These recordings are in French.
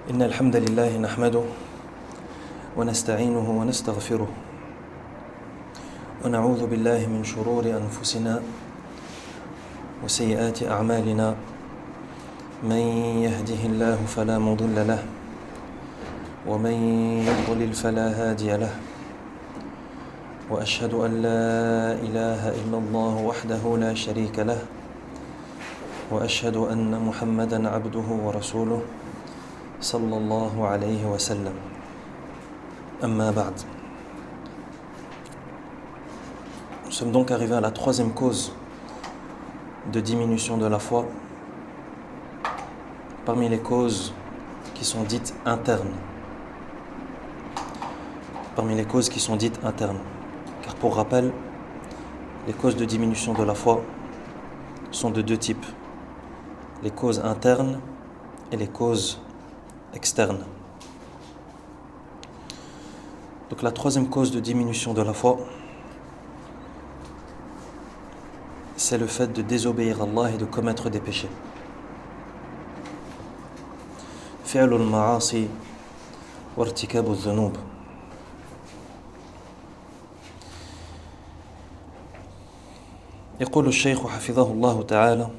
إن الحمد لله نحمده ونستعينه ونستغفره ونعوذ بالله من شرور أنفسنا وسيئات أعمالنا من يهده الله فلا مضل له ومن يضلل فلا هادي له وأشهد أن لا إله إلا الله وحده لا شريك له وأشهد أن محمدًا عبده ورسوله صلى الله عليه وسلم أما بعد. Nous sommes donc arrivés à la troisième cause de diminution de la foi parmi les causes qui sont dites internes. Car pour rappel, les causes de diminution de la foi sont de deux types: les causes internes et les causes externes. Donc la troisième cause de diminution de la foi, c'est le fait de désobéir à Allah et de commettre des péchés. فعل المعاصي وارتكاب الذنوب. يقول الشيخ حفظه الله تعالى: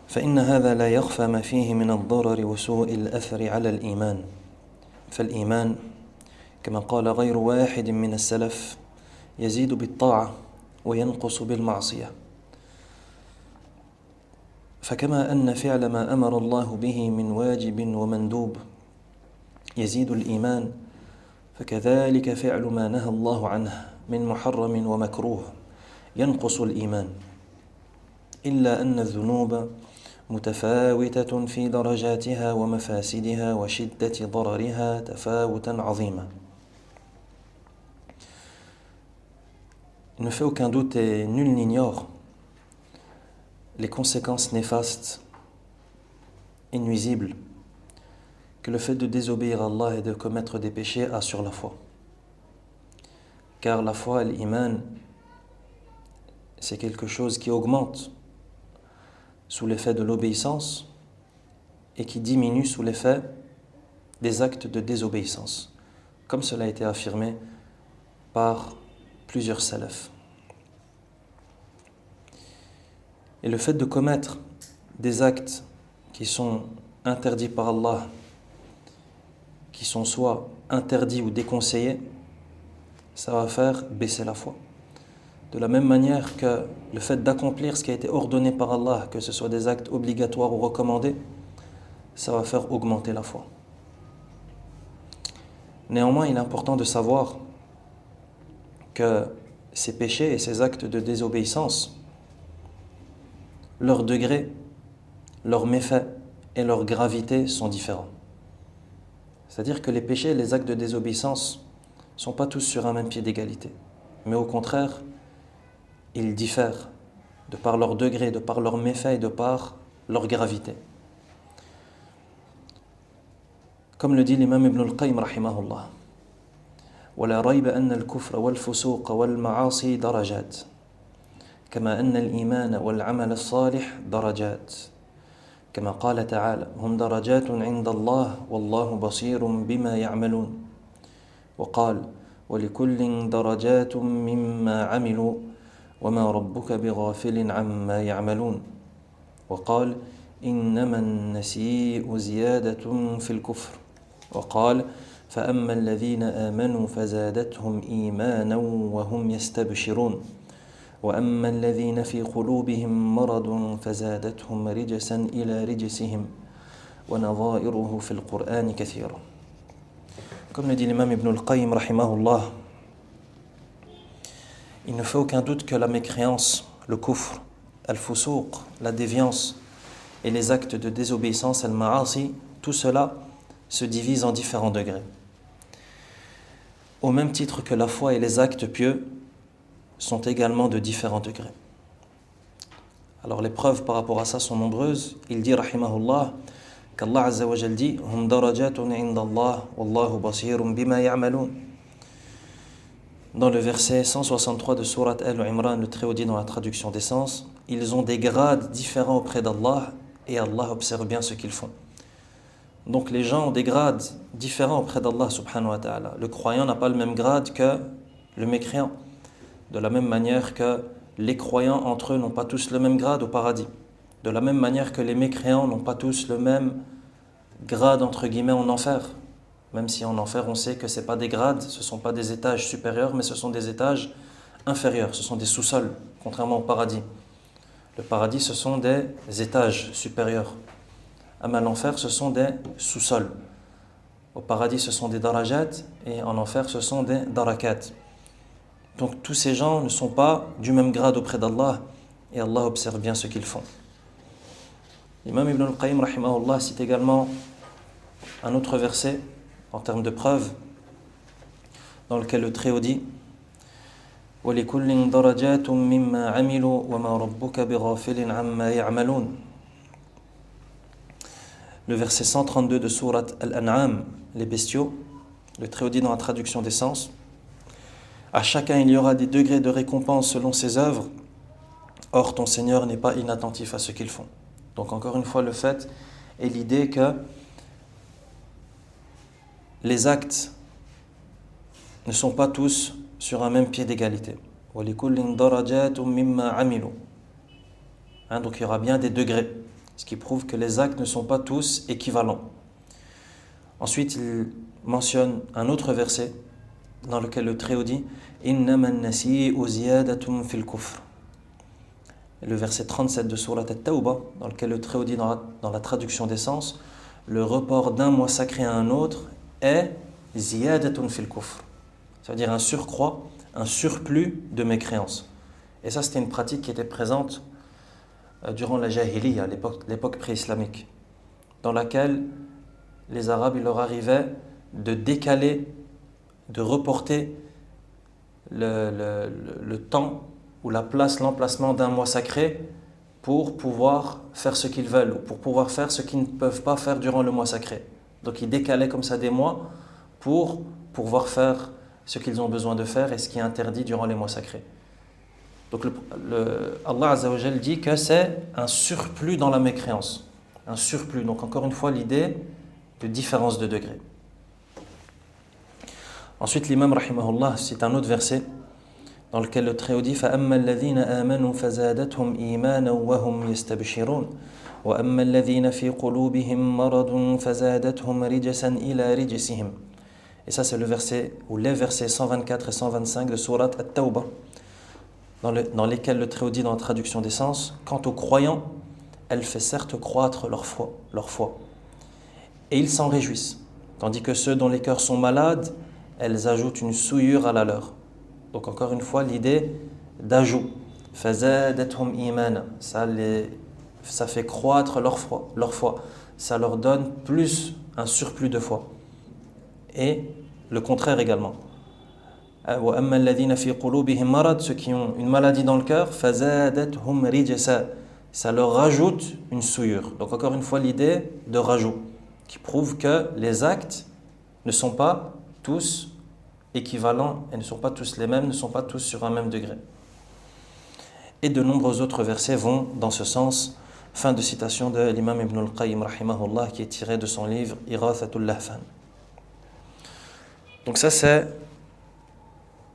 فإن هذا لا يخفى ما فيه من الضرر وسوء الأثر على الإيمان، فالإيمان كما قال غير واحد من السلف يزيد بالطاعة وينقص بالمعصية، فكما أن فعل ما أمر الله به من واجب ومندوب يزيد الإيمان، فكذلك فعل ما نهى الله عنه من محرم ومكروه ينقص الإيمان، إلا أن الذنوب متفاوتة في درجاتها ومفاسدها وشدة ضررها تفاوتا عظيما. Il ne fait aucun doute et nul n'ignore les conséquences néfastes et nuisibles que le fait de désobéir à Allah et de commettre des péchés a sur la foi. Car la foi et l'iman, c'est quelque chose qui augmente sous l'effet de l'obéissance et qui diminue sous l'effet des actes de désobéissance, comme cela a été affirmé par plusieurs salafs. Et le fait de commettre des actes qui sont interdits par Allah, qui sont soit interdits ou déconseillés, ça va faire baisser la foi. De la même manière que le fait d'accomplir ce qui a été ordonné par Allah, que ce soit des actes obligatoires ou recommandés, ça va faire augmenter la foi. Néanmoins, il est important de savoir que ces péchés et ces actes de désobéissance, leur degré, leurs méfaits et leur gravité sont différents. C'est-à-dire que les péchés et les actes de désobéissance ne sont pas tous sur un même pied d'égalité, mais au contraire, ils diffèrent de par leur degré, de par leurs méfaits et de par leur gravité. Comme le dit l'imam Ibn al-Qayyim rahimahullah: ولا ريب أن الكفر والفسوق والمعاصي درجات كما أن الإيمان والعمل الصالح درجات كما قال تعالى: هم درجات عند الله والله بصير بما يعملون، وقال: ولكل درجات مما عملوا وما ربك بغافل عما يعملون، وقال: إنما النسيء زيادة في الكفر، وقال: فأما الذين آمنوا فزادتهم إيمانا وهم يستبشرون، وأما الذين في قلوبهم مرض فزادتهم رجسا إلى رجسهم ونظائره في القرآن كثيرا. Comme le dit l'imam Ibn al-Qayyim rahimahullah, il ne fait aucun doute que la mécréance, le kufr, al-fusouq, la déviance et les actes de désobéissance, al-ma'asi, tout cela se divise en différents degrés. Au même titre que la foi et les actes pieux sont également de différents degrés. Alors les preuves par rapport à ça sont nombreuses. Il dit rahimahullah qu'Allah Azza wa Jal dit: hum darajatun inda Allah wallahu basirun bima ya'malun. Dans le verset 163 de sourate Al-Imran, le Très-Haut dit dans la traduction des sens: ils ont des grades différents auprès d'Allah et Allah observe bien ce qu'ils font. Donc les gens ont des grades différents auprès d'Allah subhanahu wa ta'ala. Le croyant n'a pas le même grade que le mécréant. De la même manière que les croyants entre eux n'ont pas tous le même grade au paradis. De la même manière que les mécréants n'ont pas tous le même grade entre guillemets en enfer. Même si en enfer on sait que ce n'est pas des grades, ce ne sont pas des étages supérieurs, mais ce sont des étages inférieurs, ce sont des sous-sols, contrairement au paradis. Le paradis, ce sont des étages supérieurs. À l'enfer, ce sont des sous-sols. Au paradis, ce sont des darajat, et en enfer, ce sont des darakat. Donc tous ces gens ne sont pas du même grade auprès d'Allah, et Allah observe bien ce qu'ils font. L'imam Ibn al-Qayyim, rahimahullah, cite également un autre verset, en termes de preuve, dans lequel le Très-Haut dit وَلِكُلٍّ دَرَجَاتٌ مِّمَّا عَمِلُوا وَمَا رَبُّكَ بِغَافِلٍ عَمَّا يَعْمَلُونَ. Le verset 132 de sourate Al-An'am, les bestiaux, le Très-Haut dit dans la traduction des sens, à chacun il y aura des degrés de récompense selon ses œuvres, or ton Seigneur n'est pas inattentif à ce qu'ils font. Donc encore une fois, le fait est l'idée que les actes ne sont pas tous sur un même pied d'égalité. Donc il y aura bien des degrés, ce qui prouve que les actes ne sont pas tous équivalents. Ensuite, il mentionne un autre verset dans lequel le Très-Haut dit le verset 37 de Surat At-Tawbah, dans lequel le Très-Haut dit dans la traduction des sens, le report d'un mois sacré à un autre est ziyadatun fil kufr, c'est-à-dire un surcroît, un surplus de mécréance. Et ça, c'était une pratique qui était présente durant la Jahiliya, l'époque pré-islamique, dans laquelle les Arabes, il leur arrivait de décaler, de reporter le temps ou la place, l'emplacement d'un mois sacré pour pouvoir faire ce qu'ils veulent, ou pour pouvoir faire ce qu'ils ne peuvent pas faire durant le mois sacré. Donc ils décalaient comme ça des mois pour pouvoir faire ce qu'ils ont besoin de faire et ce qui est interdit durant les mois sacrés. Donc Allah Azza wa Jal dit que c'est un surplus dans la mécréance. Un surplus. Donc encore une fois, l'idée de différence de degré. Ensuite, l'imam rahimahullah cite un autre verset dans lequel le Très-Haut dit فَأَمَّا الَّذِينَ آمَنُوا فَزَادَتْهُمْ إِيمَانًا وَهُمْ يَسْتَبْشِرُونَ وَأَمَّا الَّذِينَ فِي قُلُوبِهِمْ مَرَضٌ فَزَادَتْهُمْ رِجْسًا إِلَى رِجْسِهِمْ. Et ça, c'est le verset, ou les versets 124 et 125 de Surat At-Tawbah, dans lesquels le Très-Haut dit dans la traduction des sens, quant aux croyants, elle fait certes croître leur foi, et ils s'en réjouissent, tandis que ceux dont les cœurs sont malades, elles ajoutent une souillure à la leur. Donc encore une fois, l'idée d'ajout, فَزَادَتْهُمْ إِيمَانًا, ça fait croître leur foi, ça leur donne plus, un surplus de foi. Et le contraire également. وَأَمَّا الَّذِينَ فِي قُلُوبِهِمْ مَرَضٌ, ceux qui ont une maladie dans le cœur, فَزَادَتْهُمْ رِجْسًا, ça leur rajoute une souillure. Donc encore une fois, l'idée de rajout, qui prouve que les actes ne sont pas tous équivalents et ne sont pas tous les mêmes, ne sont pas tous sur un même degré. Et de nombreux autres versets vont dans ce sens. Fin de citation de l'imam Ibn al-Qayyim rahimahullah, qui est tiré de son livre Irathatul Lahfan. Donc ça, c'est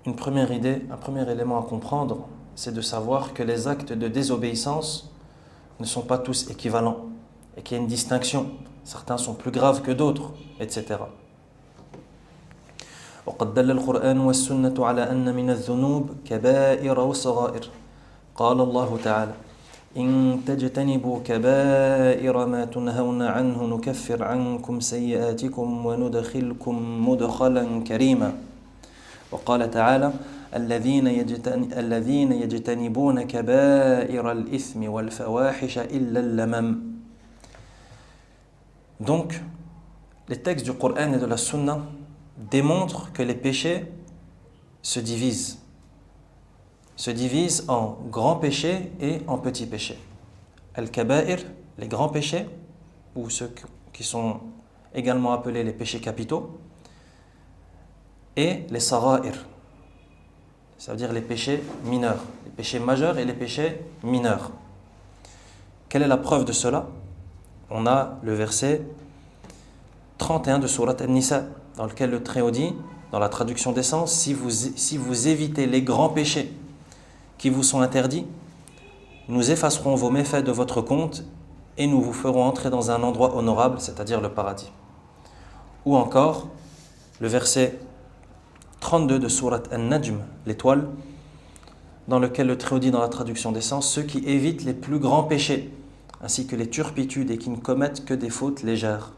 une première idée, un premier élément à comprendre, c'est de savoir que les actes de désobéissance ne sont pas tous équivalents et qu'il y a une distinction. Certains sont plus graves que d'autres, etc. وقد دل القرآن والسنة على أن من الذنوب كبائر وصغائر. قال الله تعالى: إن تجتنبوا كبائر ما تنهون عنه نكفر عنكم سيئاتكم وندخلكم مدخلا كريما. وقال تعالى: الذين يجتنبون كبائر الإثم والفواحش إلا اللمم. Donc, les textes du Coran et de la Sunna démontrent que les péchés se divisent en grands péchés et en petits péchés. Al-Kaba'ir, les grands péchés, ou ceux qui sont également appelés les péchés capitaux, et les Sara'ir, ça veut dire les péchés mineurs, les péchés majeurs et les péchés mineurs. Quelle est la preuve de cela? On a le verset 31 de Surat An-Nisa, dans lequel le Très-Haut dit, dans la traduction des sens, si vous évitez les grands péchés qui vous sont interdits, nous effacerons vos méfaits de votre compte et nous vous ferons entrer dans un endroit honorable, c'est-à-dire le paradis. Ou encore, le verset 32 de Surat An-Najm, l'étoile, dans lequel le Très-Haut dit dans la traduction des sens, ceux qui évitent les plus grands péchés, ainsi que les turpitudes et qui ne commettent que des fautes légères.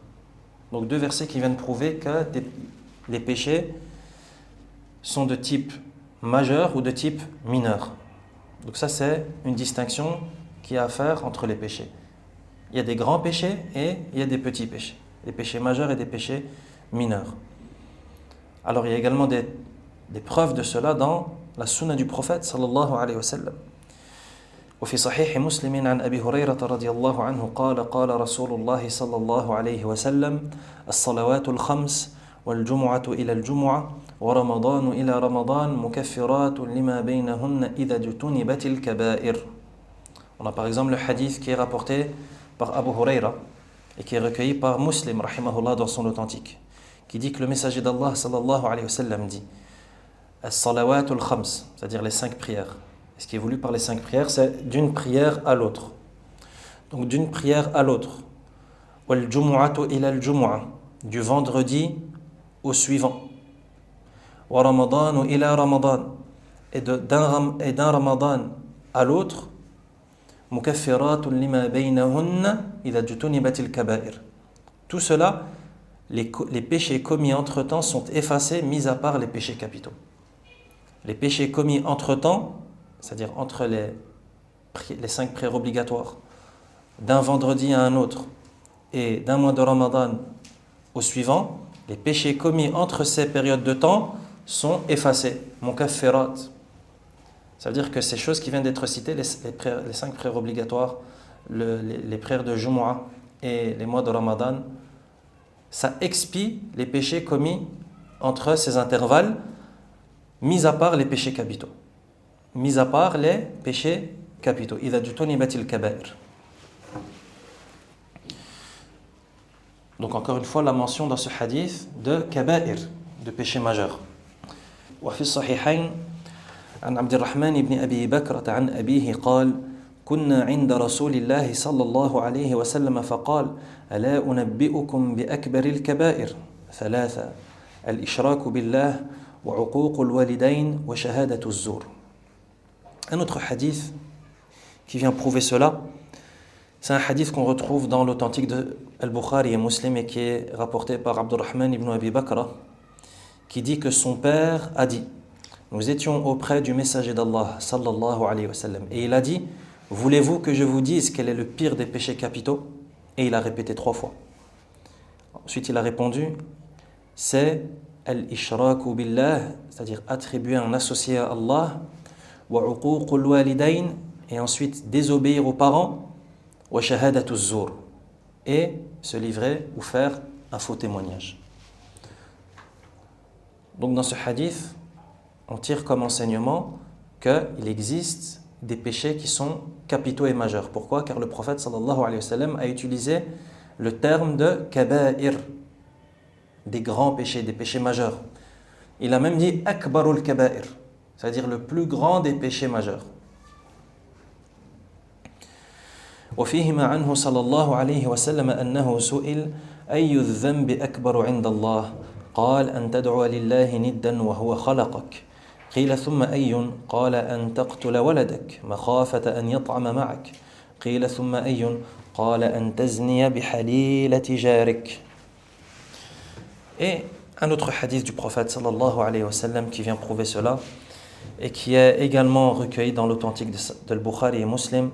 Donc deux versets qui viennent prouver que les péchés sont de type majeur ou de type mineur. Donc ça c'est une distinction qu'il y a à faire entre les péchés. Il y a des grands péchés et il y a des petits péchés. Des péchés majeurs et des péchés mineurs. Alors il y a également des preuves de cela dans la sunna du prophète sallallahu alayhi wa sallam. وفي صحيح مسلم عن أبي هريرة رضي الله عنه قال رسول الله صلى الله عليه وسلم الصلوات الخمس والجمعة إلى الجمعة ورمضان إلى رمضان مكفرات لما بينهن إذا اجتنبت الكبائر. On a par exemple le hadith qui est rapporté par Abu Huraira et qui est recueilli par Muslim rahimahullah dans son authentique, qui dit que le messager d'Allah sallallahu alayhi wa sallam dit as-salawatul khams, c'est-à-dire les 5 prières. Ce qui est voulu par les 5 prières, c'est d'une prière à l'autre. Donc d'une prière à l'autre. Wal jumu'atu ila al jumu'ah, du vendredi au suivant. Wa ramadanu ila ramadan, et d'un ramadan à l'autre. Mukaffiratun lima baynahunna idha jutunibatil kaba'ir. Tout cela, les péchés commis entre-temps sont effacés, mis à part les péchés capitaux. Les péchés commis entre-temps, c'est-à-dire entre les 5 prières obligatoires, d'un vendredi à un autre et d'un mois de Ramadan au suivant, les péchés commis entre ces périodes de temps sont effacés. Mukaffirat. Ça veut dire que ces choses qui viennent d'être citées, les 5 prières obligatoires, les prières de Jumu'ah et les mois de Ramadan, ça expie les péchés commis entre ces intervalles, mis à part les péchés capitaux. Mis à part les péchés capitaux. إذا جتنبت الكبائر. Donc encore une fois la mention dans ce hadith de kaba'ir, de péchés majeurs. وفي الصحيحين عن عبد الرحمن بن أبي بكرة عن أبيه قال كنا عند رسول الله صلى الله عليه وسلم فقال ألا أنبئكم بأكبر الكبائر 3 الإشراك بالله وعقوق الوالدين وشهادة الزور. Un autre hadith qui vient prouver cela, c'est un hadith qu'on retrouve dans l'authentique de Al-Bukhari et Muslim et qui est rapporté par Abdurrahman ibn Abi Bakra, qui dit que son père a dit: nous étions auprès du messager d'Allah sallallahu alayhi wa sallam et il a dit: voulez-vous que je vous dise quel est le pire des péchés capitaux? Et il a répété 3 fois. Ensuite il a répondu: c'est al-ishraku billah, c'est-à-dire attribuer un associé à Allah, wa uququl walidayn, et ensuite désobéir aux parents, wa shahadatu zur, et se livrer ou faire un faux témoignage. Donc dans ce hadith, on tire comme enseignement qu'il existe des péchés qui sont capitaux et majeurs. Pourquoi? Car le prophète sallallahu alayhi wa sallam a utilisé le terme de kaba'ir, des grands péchés, des péchés majeurs. Il a même dit akbarul kaba'ir, c'est-à-dire le plus grand des péchés majeurs. وفيهما عنه صلى الله عليه وسلم أنه سئل أي الذنب أكبر عند الله قال أن تدعو لله ندا وهو خلقك قيل ثم أي قال أن تقتل ولدك مخافة أن يطعم معك قيل ثم أي قال أن تزني بحليلة جارك. Et un autre hadith du prophète sallallahu alayhi wa sallam qui vient prouver cela et qui est également recueilli dans l'authentique de Al-Bukhari et Muslim,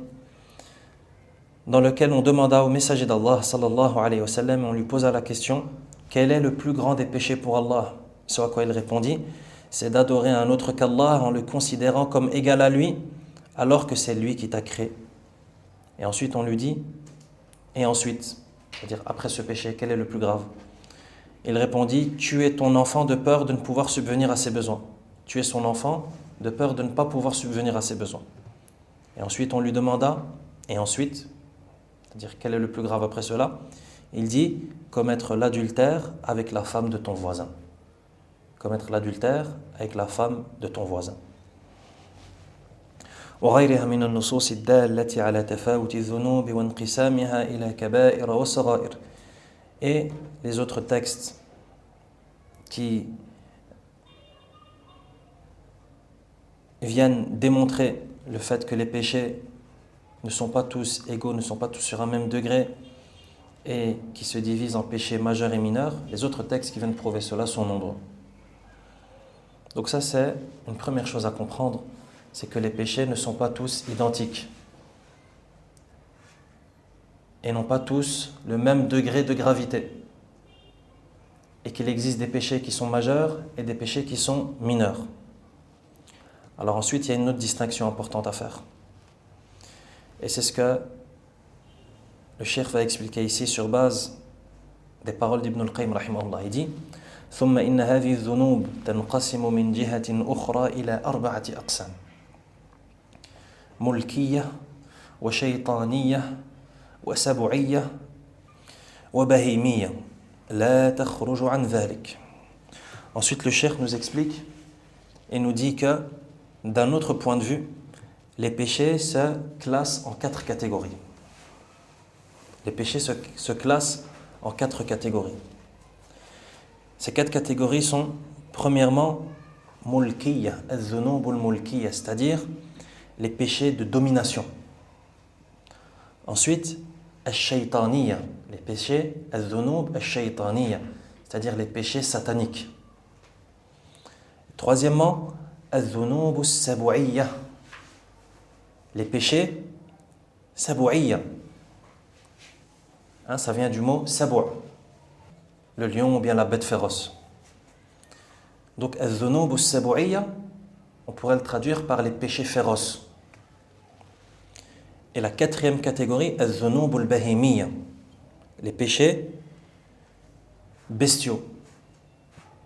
dans lequel on demanda au messager d'Allah sallallahu alayhi wa sallam, on lui posa la question: quel est le plus grand des péchés pour Allah? Ce à quoi il répondit: c'est d'adorer un autre qu'Allah en le considérant comme égal à lui alors que c'est lui qui t'a créé. Et ensuite on lui dit: et ensuite, c'est-à-dire après ce péché, quel est le plus grave? Il répondit: tuer ton enfant de peur de ne pouvoir subvenir à ses besoins. Tuer son enfant de peur de ne pas pouvoir subvenir à ses besoins. Et ensuite on lui demanda: et ensuite, c'est-à-dire quel est le plus grave après cela? Il dit commettre l'adultère avec la femme de ton voisin. Commettre l'adultère avec la femme de ton voisin. وغيرها من النصوص الدالة على تفاوت الذنوب وانقسامها إلى كبائر وصغائر. Et les autres textes qui viennent démontrer le fait que les péchés ne sont pas tous égaux, ne sont pas tous sur un même degré et qui se divisent en péchés majeurs et mineurs, les autres textes qui viennent prouver cela sont nombreux. Donc ça, c'est une première chose à comprendre, c'est que les péchés ne sont pas tous identiques et n'ont pas tous le même degré de gravité, et qu'il existe des péchés qui sont majeurs et des péchés qui sont mineurs. Alors ensuite, il y a une autre distinction importante à faire. Et c'est ce que le cheikh va expliquer ici sur base des paroles d'Ibn al-Qayyim rahimahullah. Il dit ثم إن هذه الذنوب تنقسم من جهة أخرى إلى 4 أقسام ملكية وشيطانية وسبعية وبهيمية لا تخرج عن ذلك. Ensuite, le cheikh nous explique et nous dit que d'un autre point de vue, les péchés se classent en 4 catégories. Les péchés se classent en 4 catégories. Ces 4 catégories sont, premièrement, mulkiyya, az-zunub al-mulkiyya, c'est-à-dire les péchés de domination. Ensuite, ash-shaytaniyya, les péchés, az-zunub ash-shaytaniyya, c'est-à-dire les péchés sataniques. Troisièmement, az-zunub as-sab'iyya, les péchés sab'iyya. Ça vient du mot sab'a, le lion ou bien la bête féroce. Donc, az-zunub as-sab'iyya, on pourrait le traduire par les péchés féroces. Et la 4e catégorie, az-zunub al-bahimiyya, les péchés bestiaux.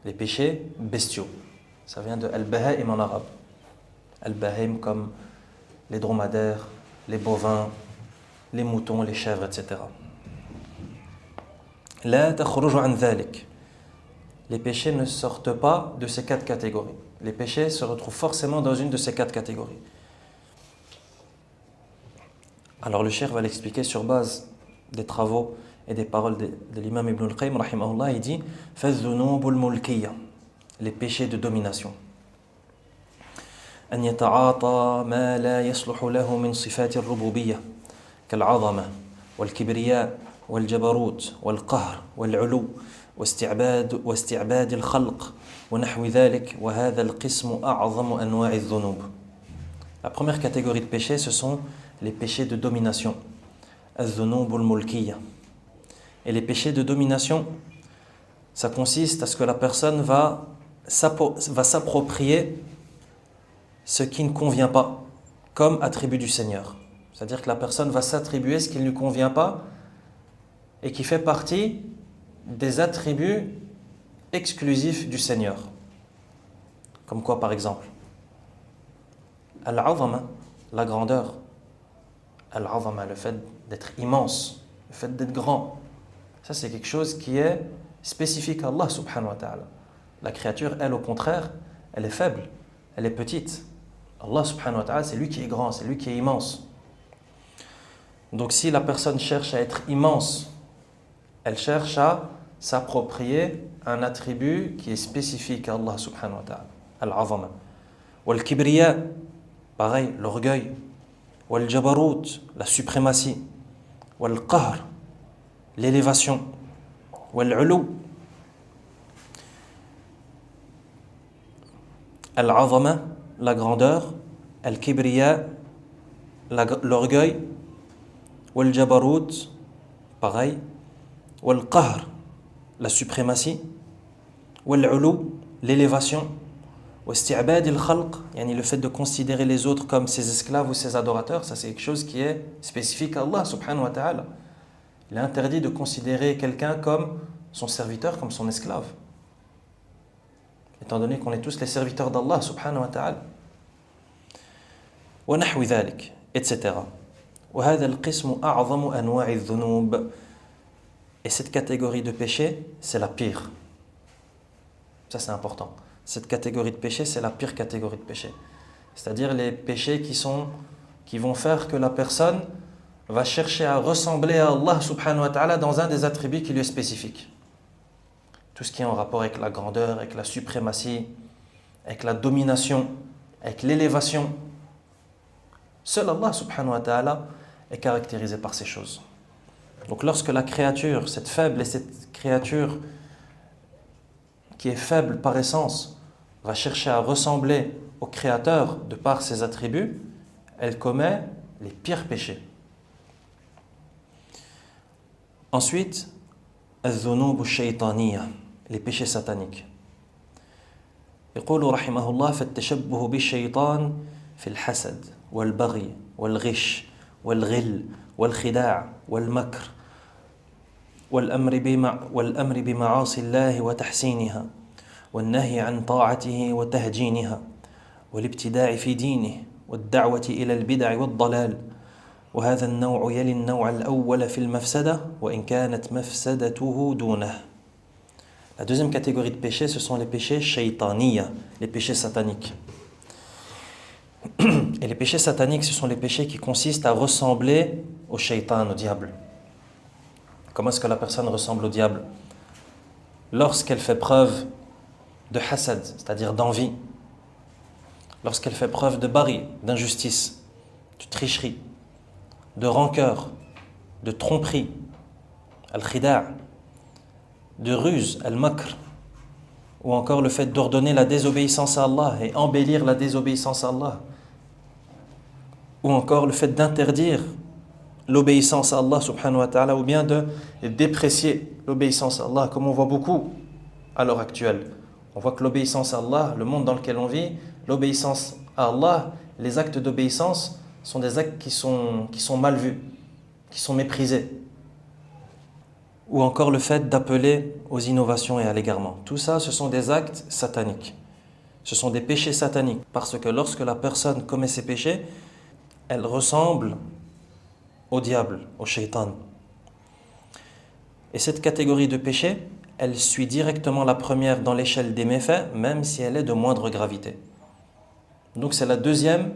Les péchés bestiaux. Ça vient de al-baha'im en arabe. Al-baha'im comme les dromadaires, les bovins, les moutons, les chèvres, etc. La takhruju an dhalik. Les péchés ne sortent pas de ces 4 catégories. Les péchés se retrouvent forcément dans une de ces 4 catégories. Alors le cheikh va l'expliquer sur base des travaux et des paroles de l'imam Ibn al-Qayyim rahimahullah. Il dit فَالذُّنُوبُ الْمُلْكِيَّةِ, les péchés de domination. أن يتعاطى ما لا يصلح له من صفات الربوبية كالعظمة والكبرياء والجبروت والقهر والعلو واستعباد الخلق ونحو ذلك وهذا القسم أعظم أنواع الذنوب. La première catégorie de péchés, ce sont les péchés de domination, الذنوب الملكية. Et les péchés de domination, ça consiste à ce que la personne va s'approprier ce qui ne convient pas comme attribut du Seigneur. C'est-à-dire que la personne va s'attribuer ce qui ne lui convient pas et qui fait partie des attributs exclusifs du Seigneur. Comme quoi par exemple? Al-'azama, la grandeur. Al-'azama, le fait d'être immense, le fait d'être grand. Ça c'est quelque chose qui est spécifique à Allah subhanahu wa ta'ala. La créature, elle au contraire, elle est faible, elle est petite. Allah subhanahu wa ta'ala, c'est lui qui est grand, c'est lui qui est immense. Donc si la personne cherche à être immense, elle cherche à s'approprier un attribut qui est spécifique à Allah subhanahu wa ta'ala. Al-'azama. Wal-kibriya, pareil, l'orgueil. Wal-jabarut, la suprématie. Wal-qahr, l'élévation. Wal-'ulu. Al-'azama, la grandeur. Al-kibriya, l'orgueil. Wal-jabarut, pareil. Wal-qahr, la suprématie. Wal-'ulu, l'élévation. Wasti'bad al-khalq, yani le fait de considérer les autres comme ses esclaves ou ses adorateurs, ça c'est quelque chose qui est spécifique à Allah subhanahu wa ta'ala. Il est interdit de considérer quelqu'un comme son serviteur, comme son esclave. Étant donné qu'on est tous les serviteurs d'Allah subhanahu wa ta'ala. Wa nahwi dhalik, etc. وهذا القسم أعظم أنواع الذنوب. Et cette catégorie de péché, c'est la pire. Ça, c'est important. Cette catégorie de péché, c'est la pire catégorie de péché. C'est-à-dire les péchés qui vont faire que la personne va chercher à ressembler à Allah subhanahu wa ta'ala dans un des attributs qui lui est spécifique. Tout ce qui est en rapport avec la grandeur, avec la suprématie, avec la domination, avec l'élévation. Seul Allah subhanahu wa ta'ala est caractérisé par ces choses. Donc lorsque la créature, cette créature qui est faible par essence, va chercher à ressembler au Créateur de par ses attributs, elle commet les pires péchés. Ensuite, الذنوب الشيطانية, les péchés sataniques. يقول رحمه الله فالتشبه بالشيطان في الحسد والبغي والغش والغل والخداع والمكر والأمر بمعاصي الله وتحسينها والنهي عن طاعته وتهجينها والابتداع في دينه والدعوة إلى البدع والضلال وهذا النوع يلي النوع الأول في المفسدة وإن كانت مفسدته دونه. La deuxième catégorie de péchés, ce sont les péchés shaytaniya, les péchés sataniques. Et les péchés sataniques, ce sont les péchés qui consistent à ressembler au shaytan, au diable. Comment est-ce que la personne ressemble au diable? Lorsqu'elle fait preuve de hasad, c'est-à-dire d'envie, lorsqu'elle fait preuve de bari, d'injustice, de tricherie, de rancœur, de tromperie, al-khida', de ruse, al-makr, ou encore le fait d'ordonner la désobéissance à Allah et embellir la désobéissance à Allah, ou encore le fait d'interdire l'obéissance à Allah subhanahu wa ta'ala, ou bien de déprécier l'obéissance à Allah, comme on voit beaucoup à l'heure actuelle. On voit que l'obéissance à Allah, le monde dans lequel on vit, l'obéissance à Allah, les actes d'obéissance sont des actes qui sont mal vus, qui sont méprisés. Ou encore le fait d'appeler aux innovations et à l'égarement. Tout ça, ce sont des actes sataniques. Ce sont des péchés sataniques. Parce que lorsque la personne commet ces péchés, elle ressemble au diable, au shaitan. Et cette catégorie de péchés, elle suit directement la première dans l'échelle des méfaits, même si elle est de moindre gravité. Donc c'est la deuxième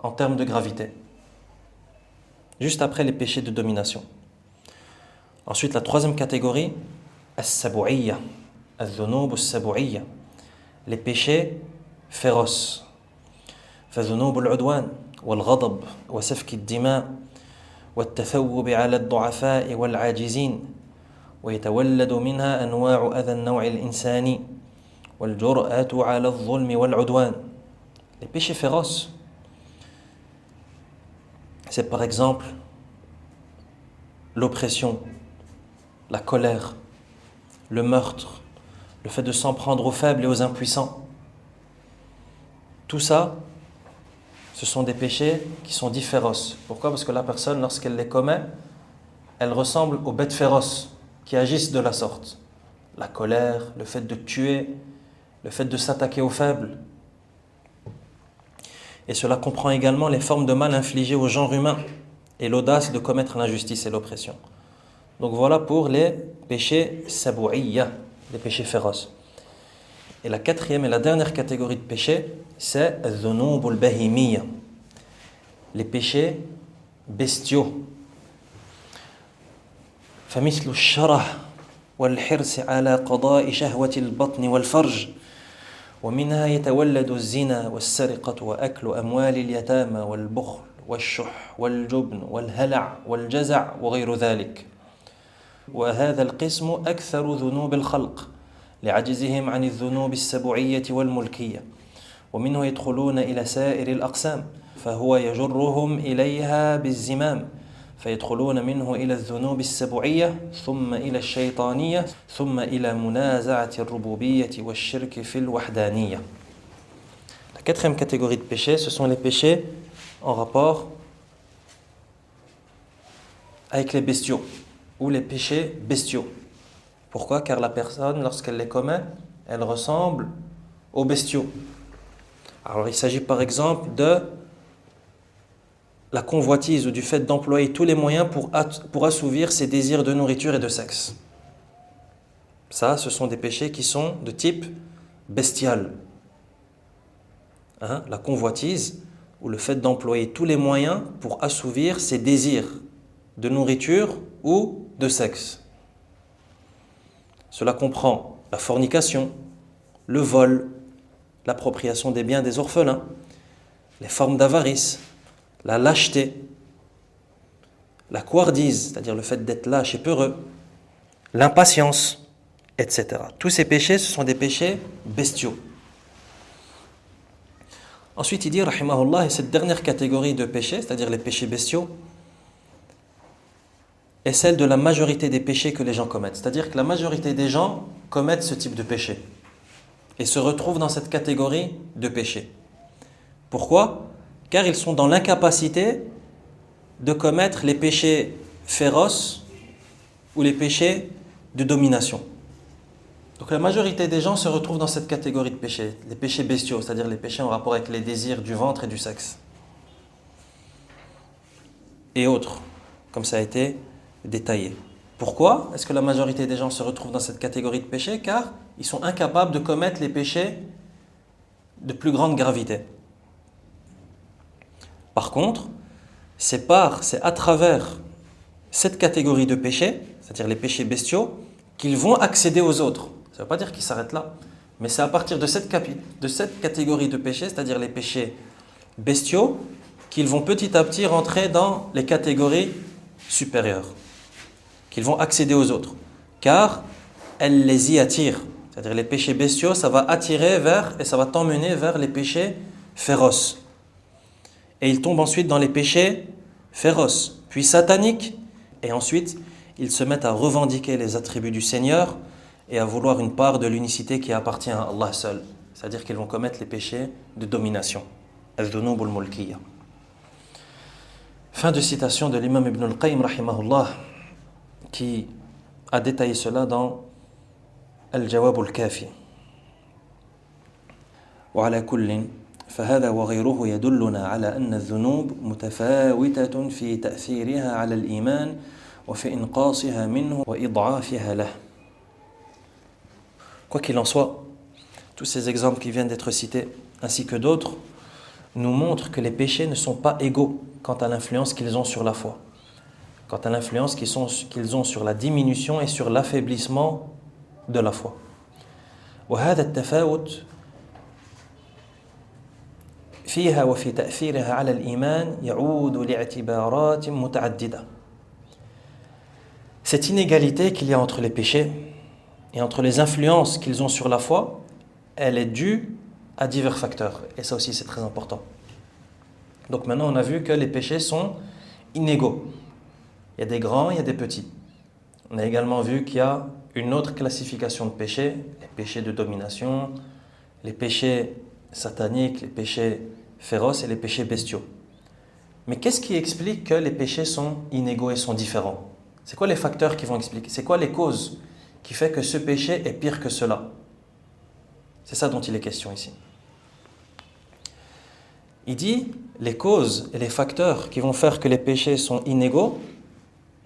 en termes de gravité. Juste après les péchés de domination. Ensuite, la troisième catégorie, as-sabu'iyya, az-zunub as-sabu'iyya, les péchés féroces. فذنوب العدوان والغضب وسفك الدماء والتثوب على الضعفاء والعاجزين ويتولد منها أنواع أذى النوع الإنساني والجرأة على الظلم والعدوان. Les péchés féroces, c'est par exemple l'oppression, la colère, le meurtre, le fait de s'en prendre aux faibles et aux impuissants. Tout ça, ce sont des péchés qui sont dits féroces. Pourquoi? Parce que la personne, lorsqu'elle les commet, elle ressemble aux bêtes féroces qui agissent de la sorte. La colère, le fait de tuer, le fait de s'attaquer aux faibles. Et cela comprend également les formes de mal infligées au genre humain et l'audace de commettre l'injustice et l'oppression. Donc voilà pour les péchés sabu'iyya, les péchés féroces. Et la quatrième et la dernière catégorie de péchés, c'est al-dhunub al-bahimiyya, les péchés bestiaux. فمثل الشره والحرص على قضاء شهوة البطن والفرج ومنها يتولد الزنا والسرقة وأكل أموال اليتامى والبخل والشح والجبن والهلع والجزع وغير ذلك. وهذا القسم أكثر ذنوب الخلق لعجزهم عن الذنوب السبعية والملكية ومنه يدخلون إلى سائر الأقسام فهو يجرهم إليها بالزمام فيدخلون منه إلى الذنوب السبعية ثم إلى الشيطانية ثم إلى منازعة الربوبية والشرك في الوحدانية. La quatrième catégorie de péchés, ce sont les péchés en rapport avec les bestiaux ou les péchés bestiaux. Pourquoi? Car la personne, lorsqu'elle les commet, elle ressemble aux bestiaux. Alors il s'agit par exemple de la convoitise ou du fait d'employer tous les moyens pour assouvir ses désirs de nourriture et de sexe. Ça, ce sont des péchés qui sont de type bestial. La convoitise ou le fait d'employer tous les moyens pour assouvir ses désirs de nourriture ou de sexe. Cela comprend la fornication, le vol, l'appropriation des biens des orphelins, les formes d'avarice, la lâcheté, la couardise, c'est-à-dire le fait d'être lâche et peureux, l'impatience, etc. Tous ces péchés, ce sont des péchés bestiaux. Ensuite, il dit, rahimahullah, et cette dernière catégorie de péchés, c'est-à-dire les péchés bestiaux, est celle de la majorité des péchés que les gens commettent. C'est-à-dire que la majorité des gens commettent ce type de péché et se retrouvent dans cette catégorie de péchés. Pourquoi ? Car ils sont dans l'incapacité de commettre les péchés féroces ou les péchés de domination. Donc la majorité des gens se retrouvent dans cette catégorie de péchés, les péchés bestiaux, c'est-à-dire les péchés en rapport avec les désirs du ventre et du sexe. Et autres, comme ça a été détaillé. Pourquoi est-ce que la majorité des gens se retrouvent dans cette catégorie de péchés ? Car ils sont incapables de commettre les péchés de plus grande gravité. Par contre, c'est à travers cette catégorie de péchés, c'est-à-dire les péchés bestiaux, qu'ils vont accéder aux autres. Ça ne veut pas dire qu'ils s'arrêtent là, mais c'est à partir de cette catégorie de péchés, c'est-à-dire les péchés bestiaux, qu'ils vont petit à petit rentrer dans les catégories supérieures, qu'ils vont accéder aux autres, car elles les y attirent. C'est-à-dire les péchés bestiaux, ça va attirer et ça va t'emmener vers les péchés féroces. Et ils tombent ensuite dans les péchés féroces, puis sataniques, et ensuite ils se mettent à revendiquer les attributs du Seigneur et à vouloir une part de l'unicité qui appartient à Allah seul. C'est-à-dire qu'ils vont commettre les péchés de domination. Al-dhunub al-mulkiyya. Fin de citation de l'imam Ibn al-Qayyim rahimahullah, qui a détaillé cela dans Al-Jawab al-Kafi. وعلى كل فهذا وغيره يدلنا على أن الذنوب متفاوتة في تأثيرها على الإيمان وفي إنقاصها منه وإضعافها له. Quoi qu'il en soit, tous ces exemples qui viennent d'être cités, ainsi que d'autres, nous montrent que les péchés ne sont pas égaux quant à l'influence qu'ils ont sur la foi, quant à l'influence qu'ils ont sur la diminution et sur l'affaiblissement de la foi. وهذا التفاوت فيها وفي تأثيرها على الإيمان يعود لاعتبارات متعددة. Cette inégalité qu'il y a entre les péchés et entre les influences qu'ils ont sur la foi, elle est due à divers facteurs. Et ça aussi, c'est très important. Donc maintenant, on a vu que les péchés sont inégaux. Il y a des grands, il y a des petits. On a également vu qu'il y a une autre classification de péchés, les péchés de domination, les péchés sataniques, les péchés féroces et les péchés bestiaux. Mais qu'est-ce qui explique que les péchés sont inégaux et sont différents ? C'est quoi les facteurs qui vont expliquer ? C'est quoi les causes qui fait que ce péché est pire que cela ? C'est ça dont il est question ici. Il dit, les causes et les facteurs qui vont faire que les péchés sont inégaux,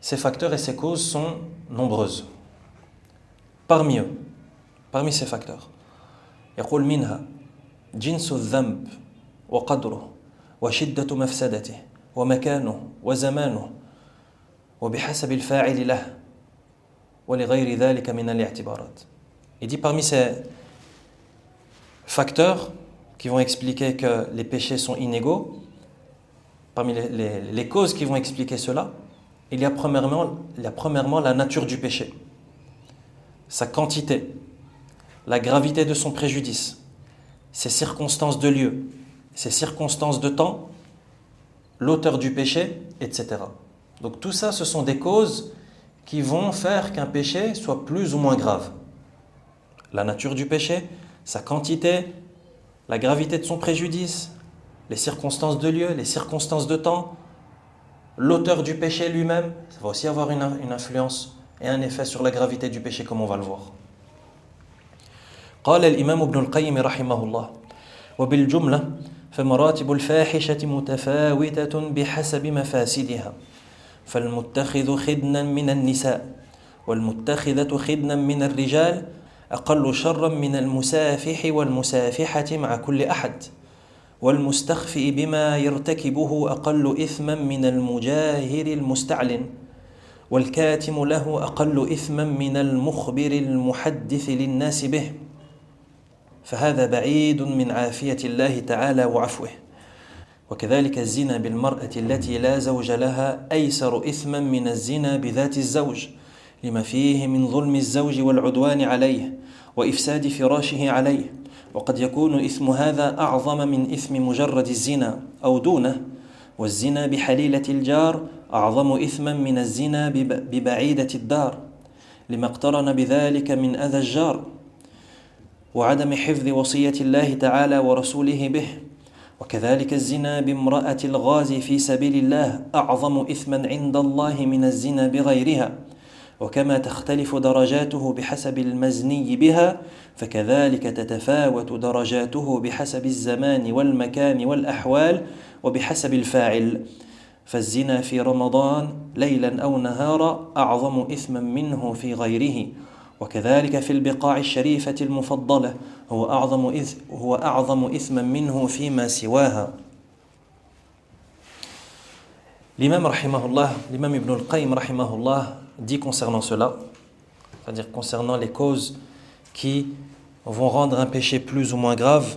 ces facteurs et ces causes sont nombreuses. Parmi ces facteurs, يقول منها جنس الذنب وقدره وشدة مفسدته ومكانه وزمانه وبحسب الفاعل له ولغير ذلك من الاعتبارات. Il dit parmi ces facteurs qui vont expliquer que les péchés sont inégaux, parmi les causes qui vont expliquer cela, il y a premièrement la nature du péché, sa quantité, la gravité de son préjudice, ses circonstances de lieu, ses circonstances de temps, l'auteur du péché, etc. Donc tout ça, ce sont des causes qui vont faire qu'un péché soit plus ou moins grave. La nature du péché, sa quantité, la gravité de son préjudice, les circonstances de lieu, les circonstances de temps, l'auteur du péché lui-même, ça va aussi avoir une influence et un effet sur la gravité du péché, comme on va le voir. قال الإمام ابن القيم رحمه الله وبالجملة فمراتب الفاحشة متفاوتة بحسب مفاسدها فالمتخذ خدنا من النساء والمتخذة خدنا من الرجال أقل شرا من المسافح والمسافحة مع كل أحد والمستخفئ بما يرتكبه أقل إثما من المجاهر المستعلن والكاتم له أقل إثما من المخبر المحدث للناس به فهذا بعيد من عافية الله تعالى وعفوه وكذلك الزنا بالمرأة التي لا زوج لها أيسر إثما من الزنا بذات الزوج لما فيه من ظلم الزوج والعدوان عليه وإفساد فراشه عليه وقد يكون إثم هذا أعظم من إثم مجرد الزنا أو دونه والزنا بحليلة الجار أعظم إثما من الزنا ببعيدة الدار لما اقترن بذلك من أذى الجار وعدم حفظ وصية الله تعالى ورسوله به وكذلك الزنا بامرأة الغازي في سبيل الله أعظم إثما عند الله من الزنا بغيرها وكما تختلف درجاته بحسب المزني بها فكذلك تتفاوت درجاته بحسب الزمان والمكان والأحوال وبحسب الفاعل فالزنا في رمضان ليلا أو نهارا أعظم إثما منه في غيره وكذلك في البقاع الشريفة المفضلة هو أعظم إثما منه فيما سواها. L'imam Ibn al-Qayyim rahimahullah dit concernant cela, c'est-à-dire concernant les causes qui vont rendre un péché plus ou moins grave.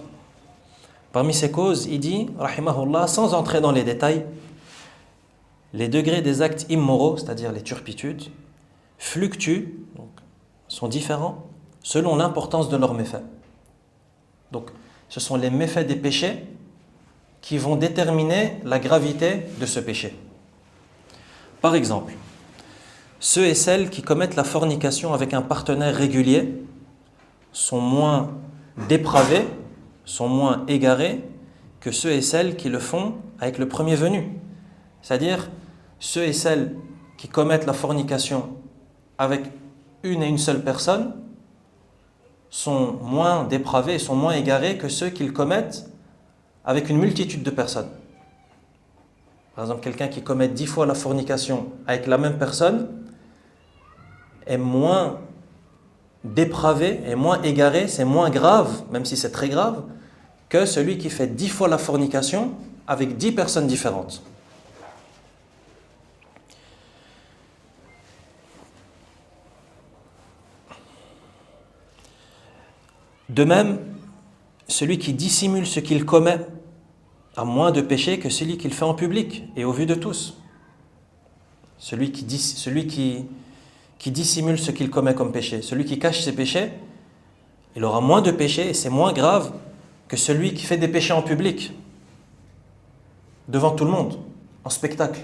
Parmi ces causes, il dit, rahimahullah, sans entrer dans les détails, les degrés des actes immoraux, c'est-à-dire les turpitudes, fluctuent, donc, sont différents selon l'importance de leurs méfaits. Donc, ce sont les méfaits des péchés qui vont déterminer la gravité de ce péché. Par exemple, ceux et celles qui commettent la fornication avec un partenaire régulier sont moins dépravés, sont moins égarés que ceux et celles qui le font avec le premier venu. C'est-à-dire, ceux et celles qui commettent la fornication avec une et une seule personne sont moins dépravés et sont moins égarés que ceux qui le commettent avec une multitude de personnes. Par exemple, quelqu'un qui commet 10 fois la fornication avec la même personne est moins dépravé, est moins égaré, c'est moins grave, même si c'est très grave, que celui qui fait 10 fois la fornication avec 10 personnes différentes. De même, celui qui dissimule ce qu'il commet a moins de péché que celui qui le fait en public et au vu de tous. Celui qui dissimule ce qu'il commet comme péché, celui qui cache ses péchés, il aura moins de péché et c'est moins grave que celui qui fait des péchés en public, devant tout le monde, en spectacle.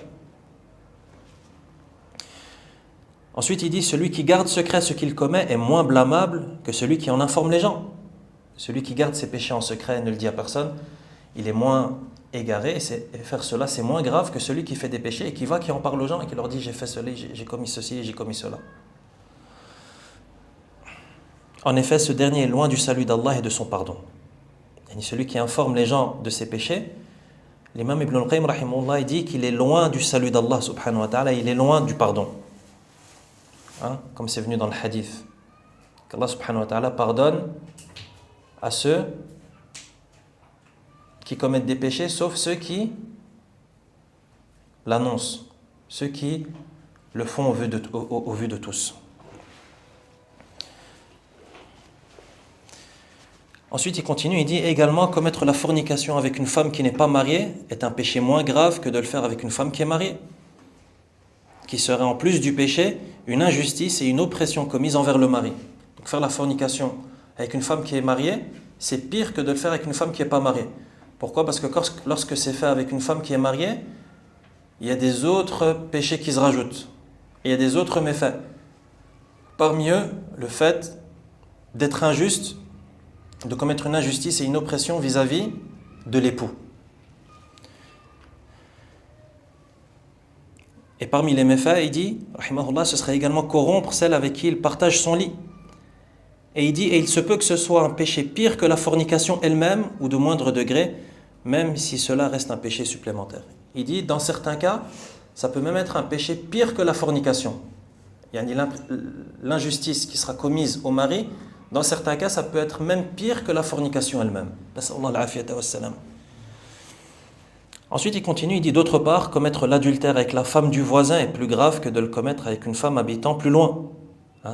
Ensuite, il dit, celui qui garde secret ce qu'il commet est moins blâmable que celui qui en informe les gens. Celui qui garde ses péchés en secret et ne le dit à personne, il est moins égaré, et faire cela, c'est moins grave que celui qui fait des péchés et qui en parle aux gens et qui leur dit, j'ai fait cela, j'ai commis ceci et j'ai commis cela. En effet, ce dernier est loin du salut d'Allah et de son pardon. Et celui qui informe les gens de ses péchés, l'imam Ibn al-Qayyim rahimahullah, il dit qu'il est loin du salut d'Allah subhanahu wa ta'ala, il est loin du pardon. Comme c'est venu dans le hadith, qu'Allah subhanahu wa ta'ala pardonne à ceux qui commettent des péchés, sauf ceux qui l'annoncent, ceux qui le font au vu de tous. Ensuite, il continue, il dit également commettre la fornication avec une femme qui n'est pas mariée est un péché moins grave que de le faire avec une femme qui est mariée, qui serait en plus du péché une injustice et une oppression commise envers le mari. Donc faire la fornication avec une femme qui est mariée, c'est pire que de le faire avec une femme qui n'est pas mariée. Pourquoi ? Parce que lorsque c'est fait avec une femme qui est mariée, il y a des autres péchés qui se rajoutent. Et il y a des autres méfaits. Parmi eux, le fait d'être injuste, de commettre une injustice et une oppression vis-à-vis de l'époux. Et parmi les méfaits, il dit, rahimahullah, ce serait également corrompre celle avec qui il partage son lit. Et il dit, et il se peut que ce soit un péché pire que la fornication elle-même, ou de moindre degré, même si cela reste un péché supplémentaire. Il dit, dans certains cas, ça peut même être un péché pire que la fornication. Yani l'injustice qui sera commise au mari, dans certains cas, ça peut être même pire que la fornication elle-même. Ensuite, il continue, il dit d'autre part, commettre l'adultère avec la femme du voisin est plus grave que de le commettre avec une femme habitant plus loin.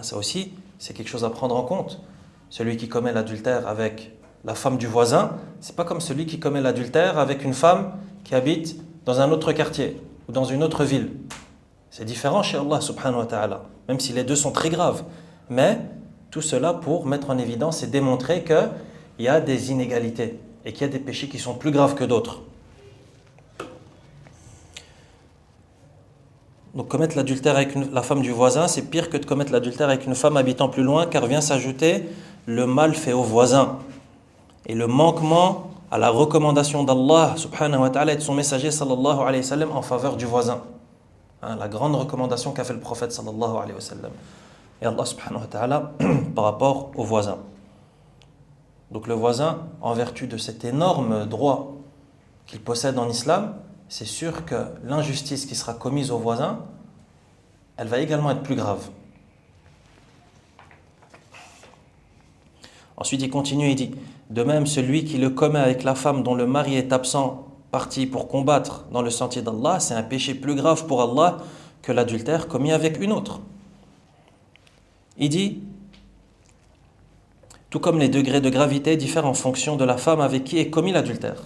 Ça aussi, c'est quelque chose à prendre en compte. Celui qui commet l'adultère avec la femme du voisin, c'est pas comme celui qui commet l'adultère avec une femme qui habite dans un autre quartier ou dans une autre ville. C'est différent chez Allah subhanahu wa ta'ala, même si les deux sont très graves. Mais tout cela pour mettre en évidence et démontrer qu'il y a des inégalités et qu'il y a des péchés qui sont plus graves que d'autres. Donc commettre l'adultère avec la femme du voisin, c'est pire que de commettre l'adultère avec une femme habitant plus loin, car vient s'ajouter le mal fait au voisin et le manquement à la recommandation d'Allah subhanahu wa ta'ala et de son messager sallallahu alayhi wa sallam en faveur du voisin. La grande recommandation qu'a fait le prophète sallallahu alayhi wa sallam et Allah subhanahu wa ta'ala par rapport au voisin. Donc le voisin, en vertu de cet énorme droit qu'il possède en islam, c'est sûr que l'injustice qui sera commise au voisin, elle va également être plus grave. Ensuite, il continue et dit, de même, celui qui le commet avec la femme dont le mari est absent, parti pour combattre dans le sentier d'Allah, c'est un péché plus grave pour Allah que l'adultère commis avec une autre. Il dit, tout comme les degrés de gravité diffèrent en fonction de la femme avec qui est commis l'adultère.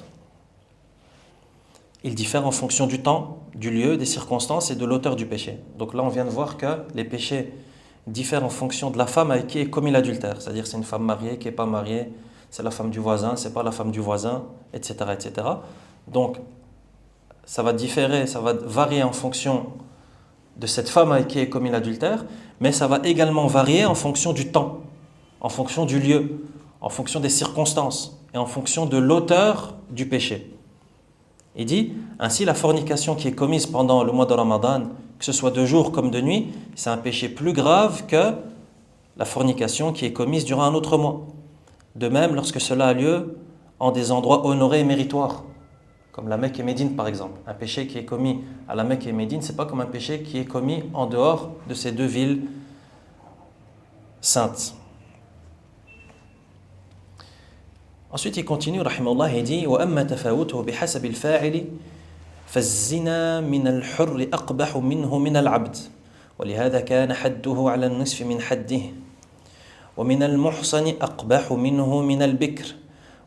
Il diffère en fonction du temps, du lieu, des circonstances et de l'auteur du péché. Donc là, on vient de voir que les péchés diffèrent en fonction de la femme avec qui est commis l'adultère. C'est-à-dire c'est une femme mariée, qui n'est pas mariée, c'est la femme du voisin, c'est pas la femme du voisin, etc., etc. Donc, ça va différer, ça va varier en fonction de cette femme avec qui est commis l'adultère, mais ça va également varier en fonction du temps, en fonction du lieu, en fonction des circonstances et en fonction de l'auteur du péché. Il dit, ainsi la fornication qui est commise pendant le mois de Ramadan, que ce soit de jour comme de nuit, c'est un péché plus grave que la fornication qui est commise durant un autre mois. De même, lorsque cela a lieu en des endroits honorés et méritoires, comme la Mecque et Médine par exemple. Un péché qui est commis à la Mecque et Médine, ce n'est pas comme un péché qui est commis en dehors de ces deux villes saintes. Ensuite, il continue, rahimahullah, il dit وَأَمَّا تَفَاوُتُهُ بِحَسَبِ الْفَاعِلِ فَالزِّنَا مِنَ الْحُرِّ أَقْبَحُ مِنْهُ مِنَ الْعَبْدِ ولهذا كان حده على النصف من حده ومن المحصن أقبح منه من البكر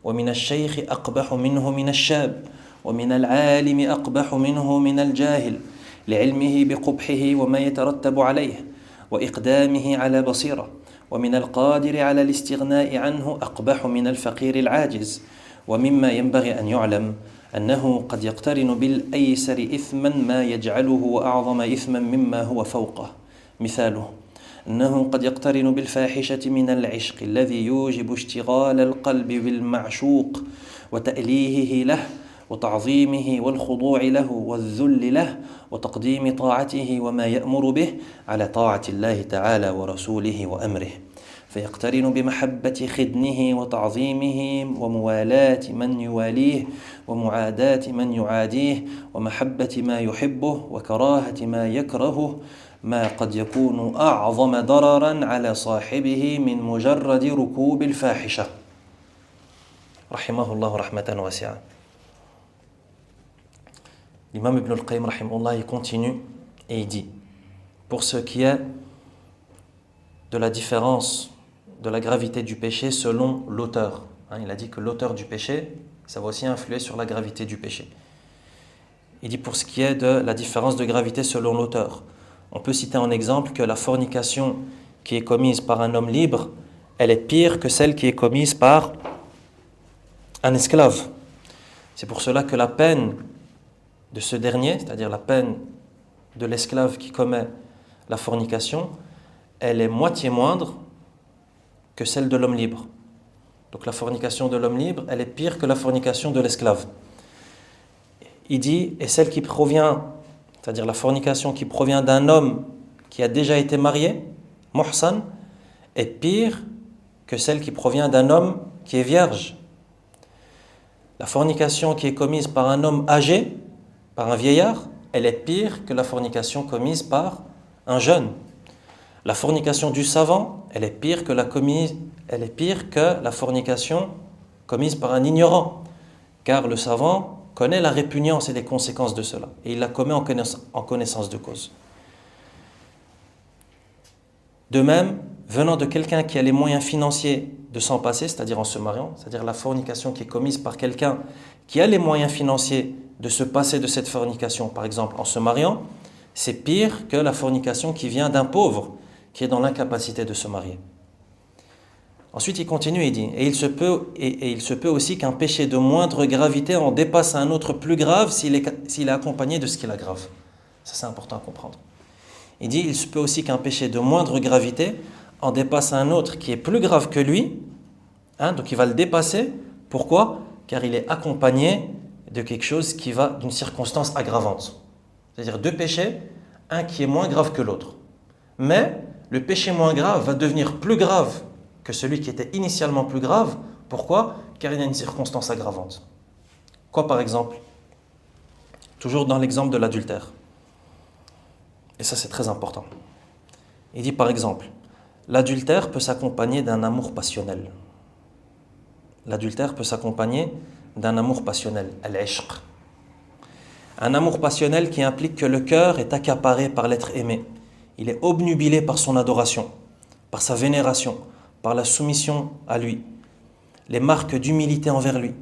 ومن الشيخ أقبح منه من الشاب ومن العالم أقبح منه من الجاهل لعلمه بقبحه وما يترتب عليه وإقدامه على بصيرة ومن القادر على الاستغناء عنه أقبح من الفقير العاجز ومما ينبغي أن يعلم أنه قد يقترن بالأيسر إثما ما يجعله أعظم إثما مما هو فوقه مثاله أنه قد يقترن بالفاحشة من العشق الذي يوجب اشتغال القلب بالمعشوق وتأليهه له وتعظيمه والخضوع له والذل له وتقديم طاعته وما يأمر به على طاعة الله تعالى ورسوله وأمره فيقترن بمحبة خدنه وتعظيمه وموالاة من يواليه ومعاداة من يعاديه ومحبة ما يحبه وكراهة ما يكرهه ما قد يكون أعظم ضررا على صاحبه من مجرد ركوب الفاحشة رحمه الله رحمة واسعة. L'imam Ibn al-Qayyim rahimahullah, il continue et il dit, pour ce qui est de la différence de la gravité du péché selon l'auteur, il a dit que l'auteur du péché, ça va aussi influer sur la gravité du péché. Il dit pour ce qui est de la différence de gravité selon l'auteur, on peut citer en exemple que la fornication qui est commise par un homme libre, elle est pire que celle qui est commise par un esclave. C'est pour cela que la peine de ce dernier, c'est-à-dire la peine de l'esclave qui commet la fornication, elle est moitié moindre que celle de l'homme libre. Donc la fornication de l'homme libre, elle est pire que la fornication de l'esclave. Il dit, et celle qui provient, c'est-à-dire la fornication qui provient d'un homme qui a déjà été marié, muhsan, est pire que celle qui provient d'un homme qui est vierge. La fornication qui est commise par un homme âgé, par un vieillard, elle est pire que la fornication commise par un jeune. La fornication du savant, elle est pire que la fornication commise par un ignorant, car le savant connaît la répugnance et les conséquences de cela, et il la commet en connaissance de cause. De même, venant de quelqu'un qui a les moyens financiers de s'en passer, c'est-à-dire en se mariant, c'est-à-dire la fornication qui est commise par quelqu'un qui a les moyens financiers de se passer de cette fornication, par exemple en se mariant, c'est pire que la fornication qui vient d'un pauvre qui est dans l'incapacité de se marier. Ensuite, il continue et dit, et il se peut aussi qu'un péché de moindre gravité en dépasse un autre plus grave s'il est accompagné de ce qui l'aggrave. Ça, c'est important à comprendre. Il dit, il se peut aussi qu'un péché de moindre gravité en dépasse un autre qui est plus grave que lui, donc il va le dépasser. Pourquoi ? Car il est accompagné de quelque chose qui va d'une circonstance aggravante. C'est-à-dire deux péchés, un qui est moins grave que l'autre. Mais le péché moins grave va devenir plus grave que celui qui était initialement plus grave. Pourquoi ? Car il y a une circonstance aggravante. Quoi par exemple ? Toujours dans l'exemple de l'adultère. Et ça c'est très important. Il dit par exemple, l'adultère peut s'accompagner d'un amour passionnel. L'adultère peut s'accompagner d'un amour passionnel, al-ishq. Un amour passionnel qui implique que le cœur est accaparé par l'être aimé. Il est obnubilé par son adoration, par sa vénération, par la soumission à lui, les marques d'humilité envers lui,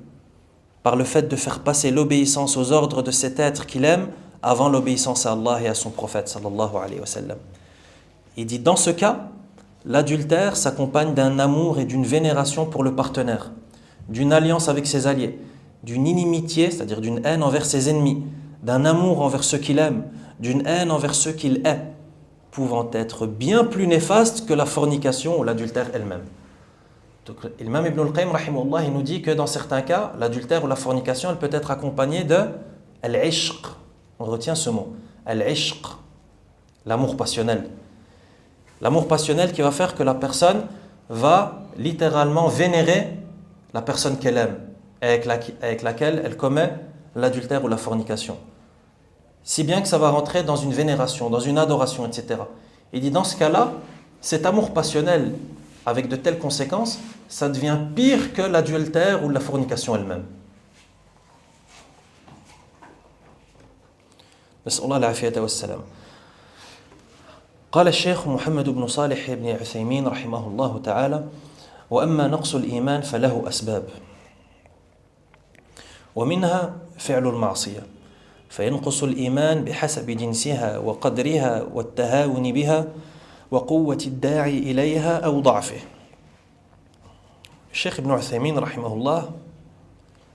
par le fait de faire passer l'obéissance aux ordres de cet être qu'il aime avant l'obéissance à Allah et à son prophète sallallahu alayhi wa sallam. Il dit dans ce cas, l'adultère s'accompagne d'un amour et d'une vénération pour le partenaire, d'une alliance avec ses alliés, d'une inimitié, c'est-à-dire d'une haine envers ses ennemis, d'un amour envers ceux qu'il aime, d'une haine envers ceux qu'il hait, pouvant être bien plus néfaste que la fornication ou l'adultère elle-même. Donc, l'imam Ibn al-Qayyim, rahimahullah, il nous dit que dans certains cas, l'adultère ou la fornication, elle peut être accompagnée de al-ishq. On retient ce mot, al-ishq, l'amour passionnel. L'amour passionnel qui va faire que la personne va littéralement vénérer la personne qu'elle aime, avec laquelle elle commet l'adultère ou la fornication. Si bien que ça va rentrer dans une vénération, dans une adoration, etc. Il dit dans ce cas-là, cet amour passionnel avec de telles conséquences, ça devient pire que l'adultère ou la fornication elle-même. نسأل الله العافية والسلام. قال الشيخ محمد بن صالح بن عثيمين رحمه الله تعالى: وأما نقص الإيمان فله أسباب، ومنها فعل المعصية، فينقص الإيمان بحسب جنسها وقدرها والتهاون بها وقوة الداعي إليها أو ضعفه. Cheikh Ibn Uthaymin rahimahullah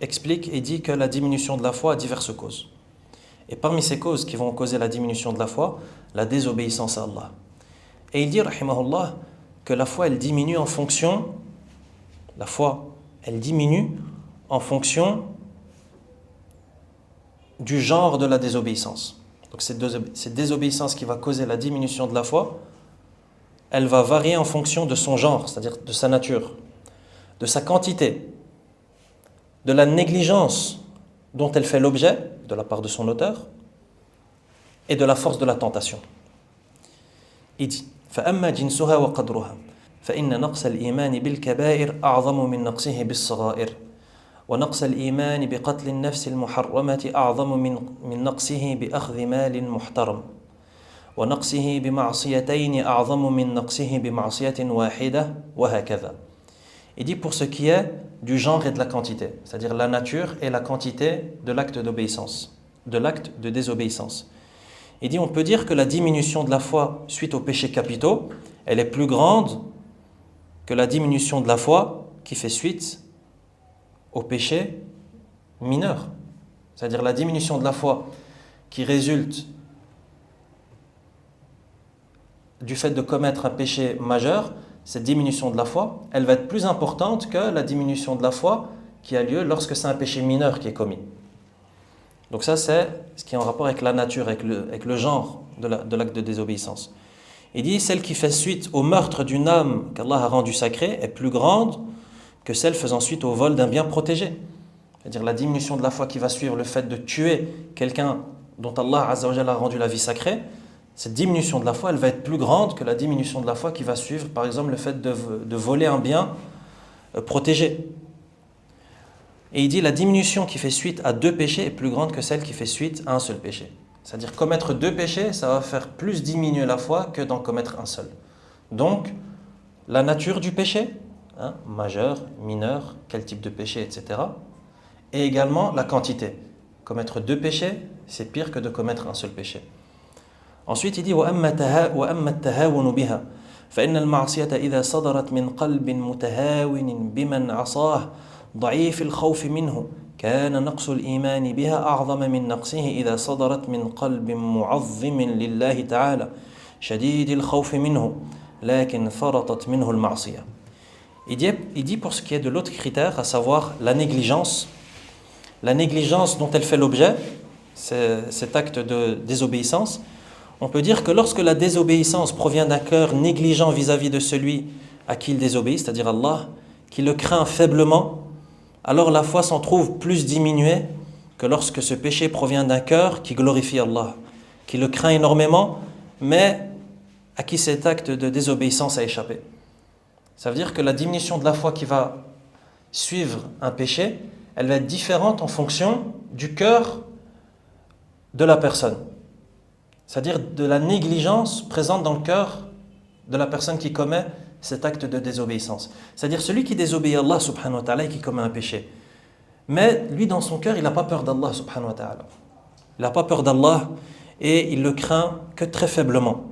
explique et dit que la diminution de la foi a diverses causes. Et parmi ces causes qui vont causer la diminution de la foi, la désobéissance à Allah. Et il dit rahimahullah que la foi elle diminue en fonction du genre de la désobéissance. Donc cette désobéissance qui va causer la diminution de la foi, elle va varier en fonction de son genre, c'est-à-dire de sa nature, de sa quantité, de la négligence dont elle fait l'objet de la part de son auteur et de la force de la tentation. Il dit فَأَمَّا جِنْسُهَا وَقَدْرُهَا فَإِنَّ نَقْصَ الْإِيمَانِ بِالْكَبَائِرِ أَعْظَمُ مِنْ نَقْصِهِ بِالصَّغَائِرِ ونقص الإيمان بقتل النفس المحرمة أعظم من نقصه بأخذ مال محترم ونقصه بمعصيتين أعظم من نقصه بمعصية واحدة وهكذا. Il dit pour ce qui est du genre et de la quantité, c'est-à-dire la nature et la quantité de l'acte d'obéissance, de l'acte de désobéissance. Il dit on peut dire que la diminution de la foi suite aux péchés capitaux, elle est plus grande que la diminution de la foi qui fait suite aux péchés mineurs. C'est-à-dire la diminution de la foi qui résulte du fait de commettre un péché majeur, cette diminution de la foi, elle va être plus importante que la diminution de la foi qui a lieu lorsque c'est un péché mineur qui est commis. Donc ça, c'est ce qui est en rapport avec la nature, avec le genre de l'acte de désobéissance. Il dit, celle qui fait suite au meurtre d'une âme qu'Allah a rendue sacrée est plus grande que celle faisant suite au vol d'un bien protégé. c'est-à-dire la diminution de la foi qui va suivre le fait de tuer quelqu'un dont Allah Azza wa Jalla a rendu la vie sacrée, cette diminution de la foi, elle va être plus grande que la diminution de la foi qui va suivre, par exemple, le fait de voler un bien protégé. Et il dit la diminution qui fait suite à 2 péchés est plus grande que celle qui fait suite à un seul péché. C'est-à-dire commettre 2 péchés, ça va faire plus diminuer la foi que d'en commettre un seul. Donc, la nature du péché, majeur, mineur, quel type de péché, etc. Et également la quantité. Commettre 2 péchés, c'est pire que de commettre un seul péché. Ensuite, il dit وَأَمَّا التَّهَاوُنُ بِهَا فَإِنَّ الْمَعْصِيَةَ إِذَا صَدَرَتْ مِنْ قَلْبٍ مُتَهَاوِنٍ بِمَنْ عَصَاهُ ضعيف الخوف منه كان نقص الإيمان بها أعظم من نقصه إذا صدرت من قلب معظم لله تعالى شديد الخوف منه لكن فرطت منه المعصية. Il dit pour ce qui est de l'autre critère, à savoir la négligence dont elle fait l'objet, cet acte de désobéissance, on peut dire que lorsque la désobéissance provient d'un cœur négligent vis-à-vis de celui à qui il désobéit, c'est-à-dire Allah, qui le craint faiblement, alors la foi s'en trouve plus diminuée que lorsque ce péché provient d'un cœur qui glorifie Allah, qui le craint énormément, mais à qui cet acte de désobéissance a échappé. Ça veut dire que la diminution de la foi qui va suivre un péché, elle va être différente en fonction du cœur de la personne. C'est-à-dire de la négligence présente dans le cœur de la personne qui commet cet acte de désobéissance. C'est-à-dire celui qui désobéit à Allah subhanahu wa ta'ala et qui commet un péché. Mais lui, dans son cœur, il n'a pas peur d'Allah subhanahu wa ta'ala. Il n'a pas peur d'Allah et il le craint que très faiblement.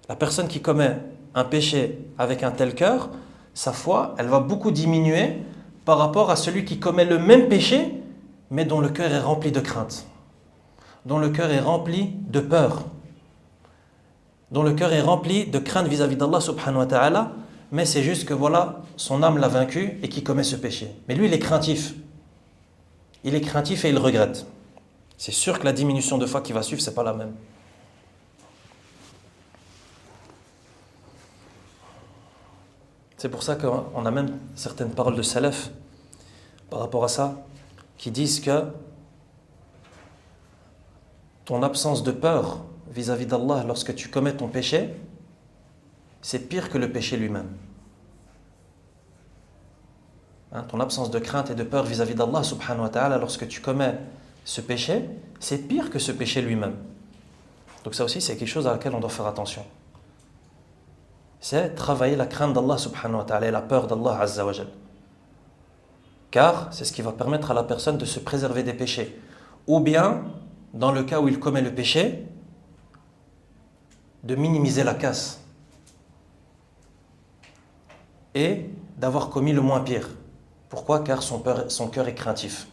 La personne qui commet un péché avec un tel cœur, sa foi, elle va beaucoup diminuer par rapport à celui qui commet le même péché, mais dont le cœur est rempli de crainte, dont le cœur est rempli de peur, dont le cœur est rempli de crainte vis-à-vis d'Allah subhanahu wa ta'ala, mais c'est juste que voilà, son âme l'a vaincu et qui commet ce péché. Mais lui, il est craintif. Il est craintif et il regrette. C'est sûr que la diminution de foi qui va suivre, c'est pas la même. C'est pour ça qu'on a même certaines paroles de salaf par rapport à ça, qui disent que ton absence de peur vis-à-vis d'Allah lorsque tu commets ton péché, c'est pire que le péché lui-même. Ton absence de crainte et de peur vis-à-vis d'Allah subhanahu wa ta'ala lorsque tu commets ce péché, c'est pire que ce péché lui-même. Donc ça aussi, c'est quelque chose à laquelle on doit faire attention. C'est travailler la crainte d'Allah subhanahu wa ta'ala et la peur d'Allah azza wa jal. Car c'est ce qui va permettre à la personne de se préserver des péchés. Ou bien, dans le cas où il commet le péché, de minimiser la casse et d'avoir commis le moins pire. Pourquoi? Car son cœur est craintif.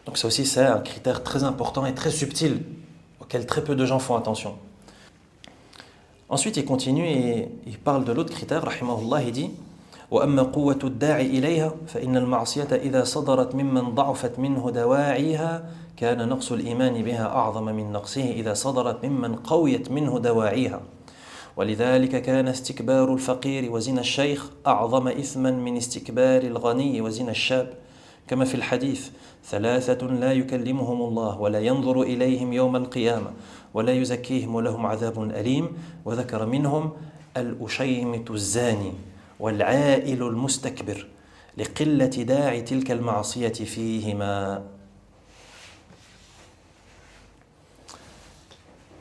Donc ça aussi, c'est un critère très important et très subtil auquel très peu de gens font attention. Ensuite, il continue et il parle de l'autre critère, rahimahullah, il dit وأما قوة الداعي إليها فإن المعصية إذا صدرت ممن ضعفت منه دواعيها كان نقص الإيمان بها أعظم من نقصه إذا صدرت ممن قويت منه دواعيها ولذلك كان استكبار الفقير وزنا الشيخ أعظم إثما من استكبار الغني وزنا الشاب كما في الحديث 3 لا يكلمهم الله ولا ينظر إليهم يوم القيامة ولا يزكيهم ولهم عذاب أليم وذكر منهم الأشيمة الزاني والعائل المستكبر لقلة داعي تلك المعصية فيهما.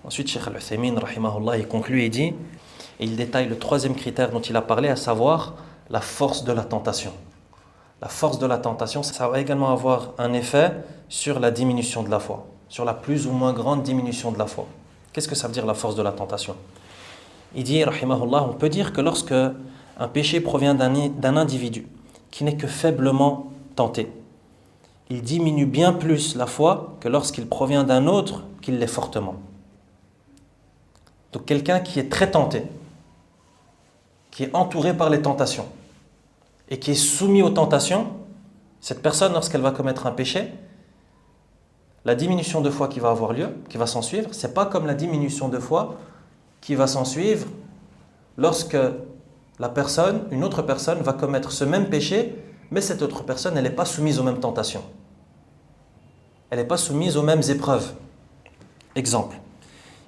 Ensuite, Cheikh Al-Uthaymin, rahimahullah, il conclut et dit, et il détaille le 3e critère dont il a parlé, à savoir la force de la tentation. La force de la tentation, ça va également avoir un effet sur la diminution de la foi, sur la plus ou moins grande diminution de la foi. Qu'est-ce que ça veut dire la force de la tentation? Il dit, rahimahullah, on peut dire que lorsque un péché provient d'un individu qui n'est que faiblement tenté, il diminue bien plus la foi que lorsqu'il provient d'un autre qui l'est fortement. Donc quelqu'un qui est très tenté, qui est entouré par les tentations et qui est soumis aux tentations, cette personne, lorsqu'elle va commettre un péché, la diminution de foi qui va avoir lieu, qui va s'en suivre, c'est pas comme la diminution de foi qui va s'en suivre lorsque une autre personne va commettre ce même péché, mais cette autre personne, elle n'est pas soumise aux mêmes tentations. Elle n'est pas soumise aux mêmes épreuves. Exemple.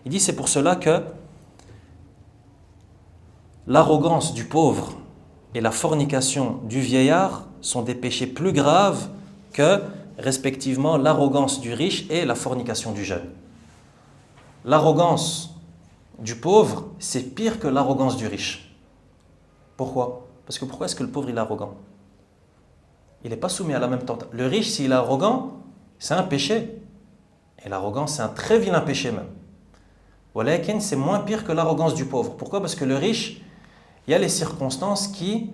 Il dit, c'est pour cela que l'arrogance du pauvre et la fornication du vieillard sont des péchés plus graves que, respectivement, l'arrogance du riche et la fornication du jeune. L'arrogance du pauvre, c'est pire que l'arrogance du riche. Pourquoi? Parce que pourquoi est-ce que le pauvre il est arrogant? Il n'est pas soumis à la même tentation. Le riche, s'il est arrogant, c'est un péché. Et l'arrogance, c'est un très vilain péché même. Walakin, c'est moins pire que l'arrogance du pauvre. Pourquoi? Parce que le riche, il y a les circonstances qui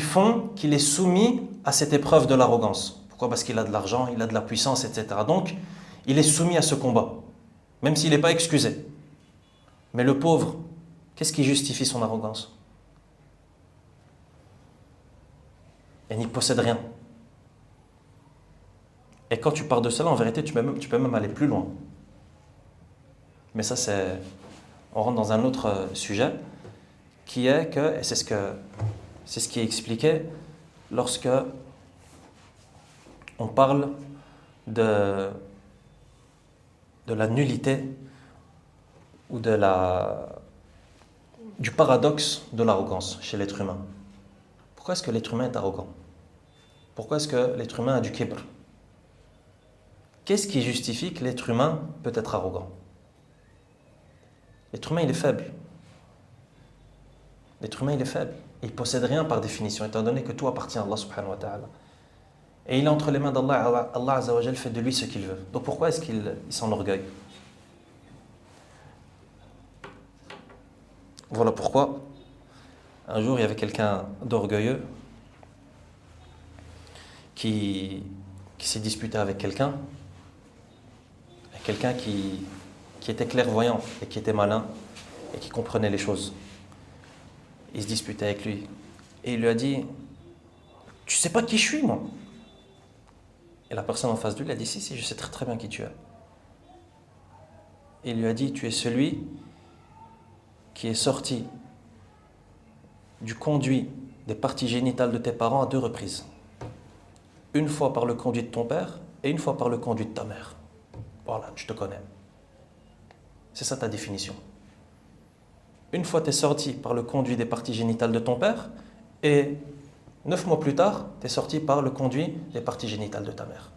font qu'il est soumis à cette épreuve de l'arrogance. Pourquoi? Parce qu'il a de l'argent, il a de la puissance, etc. Donc, il est soumis à ce combat, même s'il n'est pas excusé. Mais le pauvre, qu'est-ce qui justifie son arrogance? Il n'y possède rien. Et quand tu pars de cela, en vérité, tu peux même aller plus loin. Mais ça, on rentre dans un autre sujet, qui est que, et c'est ce qui est expliqué lorsque on parle de la nullité ou du paradoxe de l'arrogance chez l'être humain. Pourquoi est-ce que l'être humain est arrogant? Pourquoi est-ce que l'être humain a du kibr? Qu'est-ce qui justifie que l'être humain peut être arrogant? L'être humain, il est faible. L'être humain, il est faible. Il ne possède rien par définition, étant donné que tout appartient à Allah subhanahu wa ta'ala. Et il est entre les mains d'Allah. Allah azza wa jal fait de lui ce qu'il veut. Donc pourquoi est-ce qu'il s'enorgueille? Voilà pourquoi, un jour, il y avait quelqu'un d'orgueilleux qui s'est disputé avec quelqu'un qui était clairvoyant et qui était malin et qui comprenait les choses. Il se disputait avec lui et il lui a dit: tu sais pas qui je suis, moi? Et la personne en face de lui a dit: si, je sais très très bien qui tu es. Et il lui a dit: tu es celui qui est sorti du conduit des parties génitales de tes parents à 2 reprises. Une fois par le conduit de ton père et une fois par le conduit de ta mère. Voilà, je te connais. C'est ça ta définition. Une fois tu es sorti par le conduit des parties génitales de ton père et 9 mois plus tard, tu es sorti par le conduit des parties génitales de ta mère.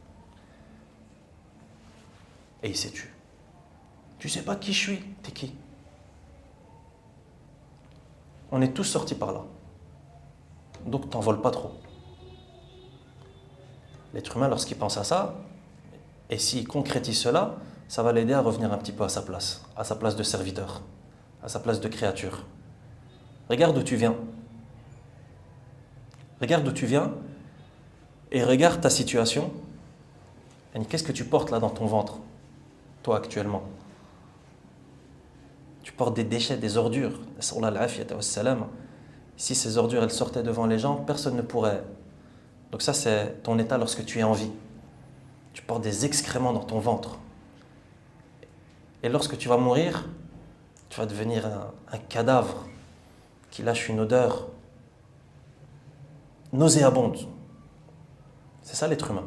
Et il s'est tué. Tu sais pas qui je suis, t'es qui? On est tous sortis par là. Donc t'envoles pas trop. L'être humain, lorsqu'il pense à ça, et s'il concrétise cela, ça va l'aider à revenir un petit peu à sa place de serviteur, à sa place de créature. Regarde d'où tu viens. Regarde d'où tu viens et regarde ta situation. Et qu'est-ce que tu portes là dans ton ventre, toi actuellement? Tu portes des déchets, des ordures. Si ces ordures elles sortaient devant les gens, personne ne pourrait. Donc ça, c'est ton état lorsque tu es en vie. Tu portes des excréments dans ton ventre. Et lorsque tu vas mourir, tu vas devenir un cadavre qui lâche une odeur nauséabonde. C'est ça l'être humain.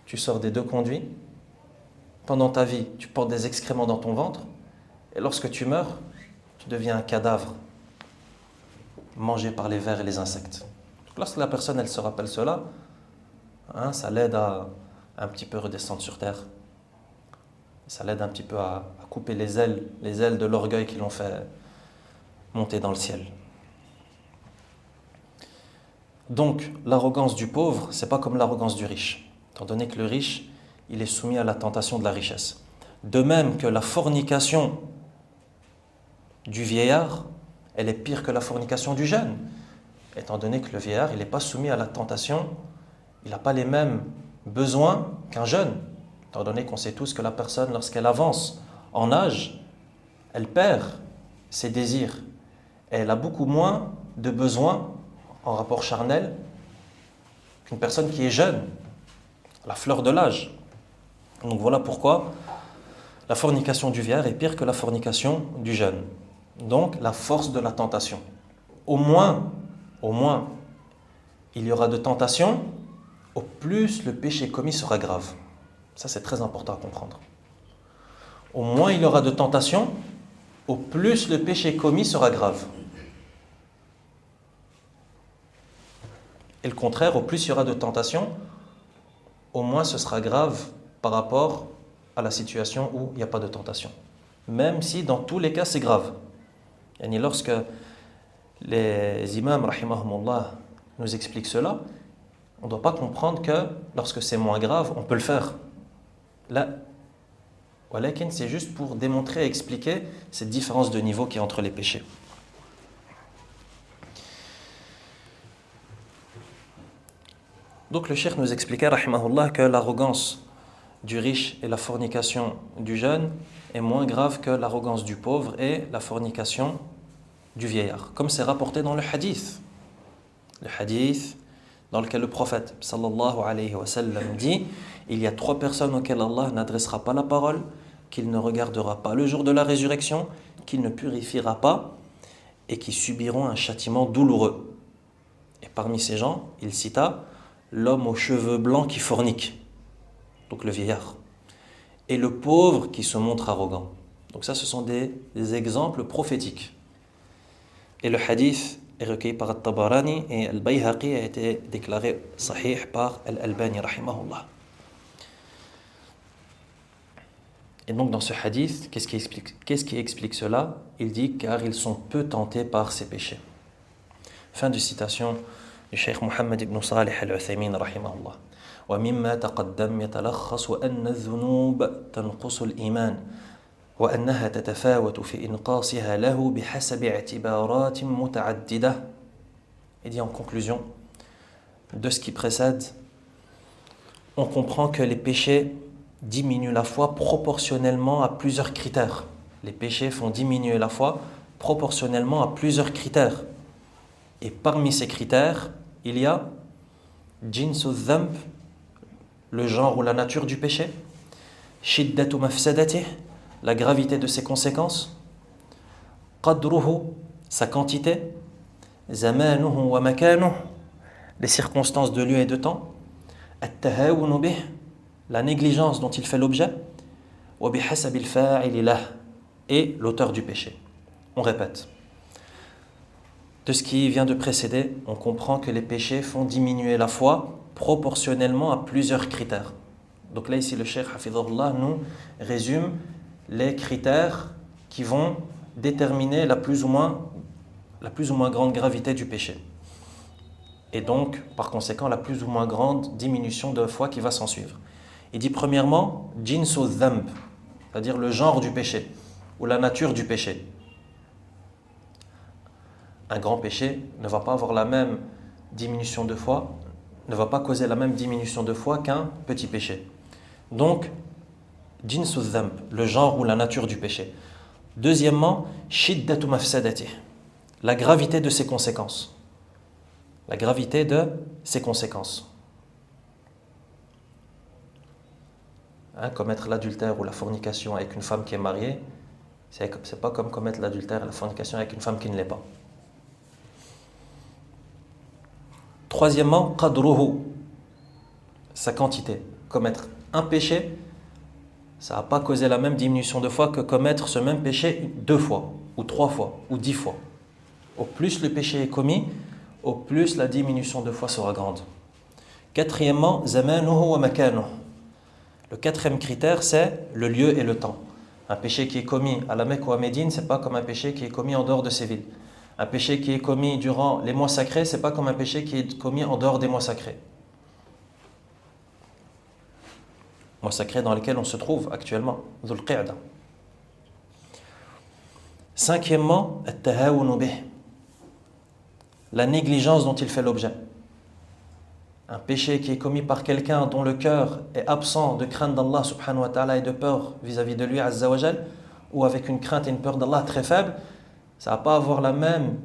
Tu sors des 2 conduits. Pendant ta vie, tu portes des excréments dans ton ventre. Et lorsque tu meurs, tu deviens un cadavre mangé par les vers et les insectes. Donc lorsque la personne elle se rappelle cela, ça l'aide à un petit peu redescendre sur terre. Ça l'aide un petit peu à couper les ailes de l'orgueil qui l'ont fait monter dans le ciel. Donc, l'arrogance du pauvre, c'est pas comme l'arrogance du riche, étant donné que le riche, il est soumis à la tentation de la richesse. De même que la fornication du vieillard, elle est pire que la fornication du jeune, étant donné que le vieillard, il n'est pas soumis à la tentation, il n'a pas les mêmes besoins qu'un jeune, étant donné qu'on sait tous que la personne, lorsqu'elle avance en âge, elle perd ses désirs et elle a beaucoup moins de besoins en rapport charnel qu'une personne qui est jeune, à la fleur de l'âge. Donc voilà pourquoi la fornication du vieillard est pire que la fornication du jeune. Donc la force de la tentation. Au moins, au moins il y aura de tentation, au plus le péché commis sera grave. Ça, c'est très important à comprendre. Au moins il y aura de tentation, au plus le péché commis sera grave. Et le contraire, au plus il y aura de tentation, au moins ce sera grave par rapport à la situation où il n'y a pas de tentation. Même si dans tous les cas c'est grave. Et lorsque les imams, rahimahumullah, nous expliquent cela, on ne doit pas comprendre que lorsque c'est moins grave, on peut le faire. Là, walakin, c'est juste pour démontrer et expliquer cette différence de niveau qu'il y a entre les péchés. Donc le cheikh nous expliquait, rahimahullah, que l'arrogance du riche et la fornication du jeune est moins grave que l'arrogance du pauvre et la fornication du vieillard, comme c'est rapporté dans le hadith. Le hadith dans lequel le prophète sallallahu alayhi wa sallam dit: il y a 3 personnes auxquelles Allah n'adressera pas la parole, qu'il ne regardera pas le jour de la résurrection, qu'il ne purifiera pas et qui subiront un châtiment douloureux. Et parmi ces gens, il cita l'homme aux cheveux blancs qui fornique, donc le vieillard, et le pauvre qui se montre arrogant. Donc ça, ce sont des exemples prophétiques. Et le hadith est recueilli par Al-Tabarani et Al-Bayhaqi a été déclaré sahih par Al-Albani rahimahullah. Et donc dans ce hadith, qu'est-ce qui explique cela? Il dit car ils sont peu tentés par ces péchés. Fin de citation du Cheikh Mohammed ibn Salih al-Uthaymin rahimahullah. ومما تقدم يتلخص أن الذنوب تنقص الإيمان وأنها تتفاوت في إنقاصها له بحسب اعتبارات متعددة. Il dit en conclusion de ce qui précède, on comprend que les péchés diminuent la foi proportionnellement à plusieurs critères. Les péchés font diminuer la foi proportionnellement à plusieurs critères. Et parmi ces critères, il y a jinsu dhanb, le genre ou la nature du péché, shiddatu mafsadatih, la gravité de ses conséquences, qadruhu, sa quantité, zamanuhu wa makanuhu, les circonstances de lieu et de temps, at-tahawunu bih, la négligence dont il fait l'objet, wa bihasabil fa'ili lah, et l'auteur du péché. On répète. De ce qui vient de précéder, on comprend que les péchés font diminuer la foi proportionnellement à plusieurs critères. Donc là, ici, le cheikh Hafidhullah nous résume les critères qui vont déterminer la plus ou moins grande gravité du péché. Et donc, par conséquent, la plus ou moins grande diminution de foi qui va s'en suivre. Il dit premièrement, jinsu dhanb, c'est-à-dire le genre du péché ou la nature du péché. Un grand péché ne va pas avoir la même diminution de foi, ne va pas causer la même diminution de foi qu'un petit péché. Donc, jinsu dhanb, le genre ou la nature du péché. Deuxièmement, shiddatu mafsadatih, la gravité de ses conséquences. La gravité de ses conséquences. Commettre l'adultère ou la fornication avec une femme qui est mariée, c'est pas comme commettre l'adultère et la fornication avec une femme qui ne l'est pas. Troisièmement, qadruhu, sa quantité. Commettre un péché, ça n'a pas causé la même diminution de foi que commettre ce même péché 2 fois, ou 3 fois, ou 10 fois. Au plus le péché est commis, au plus la diminution de foi sera grande. Quatrièmement, zamanuhu wa makanuhu. Le 4e critère, c'est le lieu et le temps. Un péché qui est commis à la Mecque ou à Médine, c'est pas comme un péché qui est commis en dehors de ces villes. Un péché qui est commis durant les mois sacrés, c'est pas comme un péché qui est commis en dehors des mois sacrés. Mois sacrés dans lesquels on se trouve actuellement, Dhul Qa'da. 5èmement, at-tahawunu bih, la négligence dont il fait l'objet. Un péché qui est commis par quelqu'un dont le cœur est absent de crainte d'Allah subhanahu wa ta'ala et de peur vis-à-vis de lui azza wa jal, ou avec une crainte et une peur d'Allah très faible, ça ne va pas avoir la même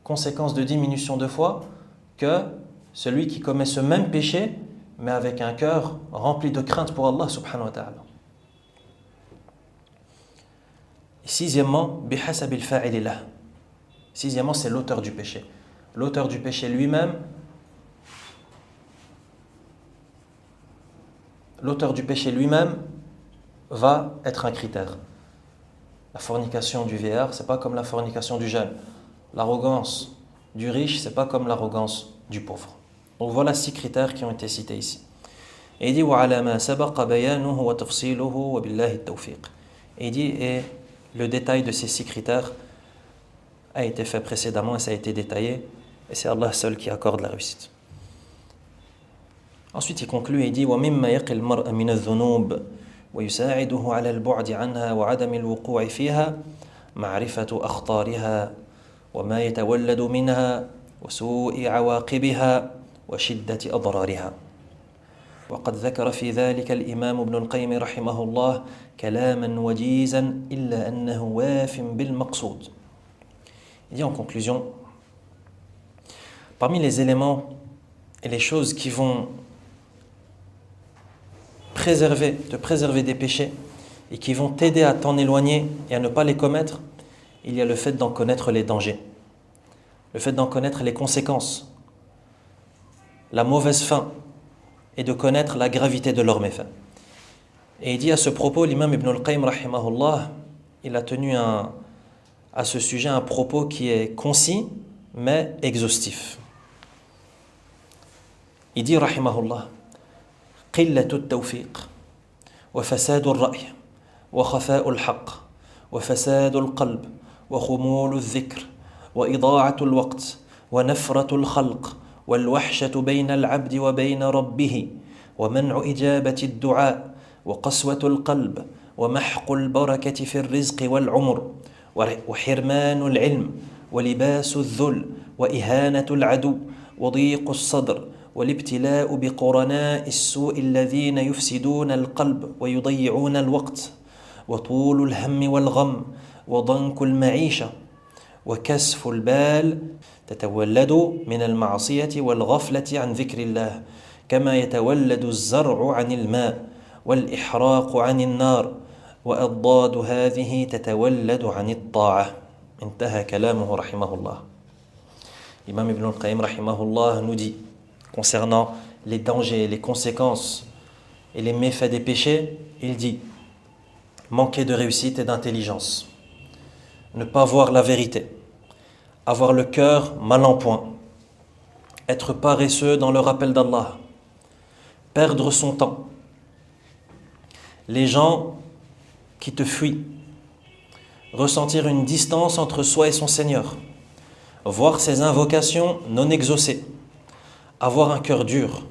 conséquence de diminution de foi que celui qui commet ce même péché mais avec un cœur rempli de crainte pour Allah subhanahu wa ta'ala. Et 6èmement, bihasabil fa'ili lah. 6èmement, c'est l'auteur du péché. l'auteur du péché lui-même, va être un critère. La fornication du vieillard, c'est pas comme la fornication du jeune. L'arrogance du riche, c'est pas comme l'arrogance du pauvre. Donc voilà 6 critères qui ont été cités ici. Et il dit وعلى ما سبق بيانه وتفصيله وبالله التوفيق. Et il dit et le détail de ces 6 critères a été fait précédemment et ça a été détaillé et c'est Allah seul qui accorde la réussite. Ensuite il conclut et il dit ومما يقي المرء من الذنوب ويساعده على البعد عنها وعدم الوقوع فيها معرفة أخطارها وما يتولد منها وسوء عواقبها وشدة أضرارها. وقد ذكر في ذلك الإمام ابن القيم رحمه الله كلاما وجيزا إلا أنه واف بالمقصود. Il dit en conclusion, parmi les éléments et les choses qui vont te préserver des péchés et qui vont t'aider à t'en éloigner et à ne pas les commettre, il y a le fait d'en connaître les dangers, le fait d'en connaître les conséquences, la mauvaise fin et de connaître la gravité de leurs méfaits. Et il dit à ce propos, l'imam Ibn al-Qayyim rahimahullah, il a tenu à ce sujet un propos qui est concis mais exhaustif. Il dit rahimahullah قلة التوفيق وفساد الرأي وخفاء الحق وفساد القلب وخمول الذكر وإضاعة الوقت ونفرة الخلق والوحشة بين العبد وبين ربه ومنع إجابة الدعاء وقسوة القلب ومحق البركة في الرزق والعمر وحرمان العلم ولباس الذل وإهانة العدو وضيق الصدر والابتلاء بقرناء السوء الذين يفسدون القلب ويضيعون الوقت وطول الهم والغم وضنك المعيشة وكسف البال تتولد من المعصية والغفلة عن ذكر الله كما يتولد الزرع عن الماء والإحراق عن النار وأضداد هذه تتولد عن الطاعة. انتهى كلامه رحمه الله. L'imam Ibn al-Qayyim rahimahullah nous dit concernant les dangers, les conséquences et les méfaits des péchés, il dit manquer de réussite et d'intelligence, ne pas voir la vérité, avoir le cœur mal en point, être paresseux dans le rappel d'Allah, perdre son temps, les gens qui te fuient, ressentir une distance entre soi et son Seigneur, voir ses invocations non exaucées, avoir un cœur dur,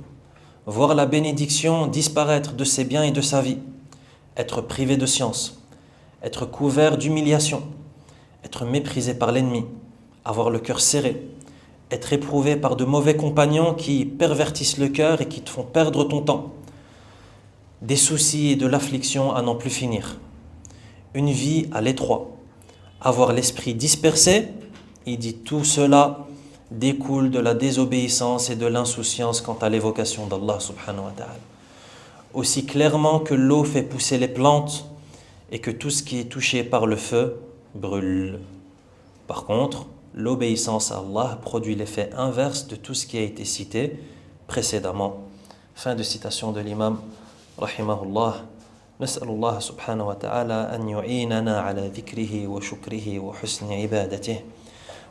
voir la bénédiction disparaître de ses biens et de sa vie, être privé de science, être couvert d'humiliation, être méprisé par l'ennemi, avoir le cœur serré, être éprouvé par de mauvais compagnons qui pervertissent le cœur et qui te font perdre ton temps, des soucis et de l'affliction à n'en plus finir, une vie à l'étroit, avoir l'esprit dispersé. Il dit tout cela découle de la désobéissance et de l'insouciance quant à l'évocation d'Allah subhanahu wa ta'ala. Aussi clairement que l'eau fait pousser les plantes et que tout ce qui est touché par le feu brûle. Par contre, l'obéissance à Allah produit l'effet inverse de tout ce qui a été cité précédemment. Fin de citation de l'imam rahimahullah. نسأل الله سبحانه وتعالى أن يعيننا على ذكره وشكره وحسن عبادته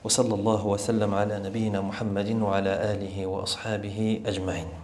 وصلى الله وسلم على نبينا محمد وعلى آله وأصحابه أجمعين.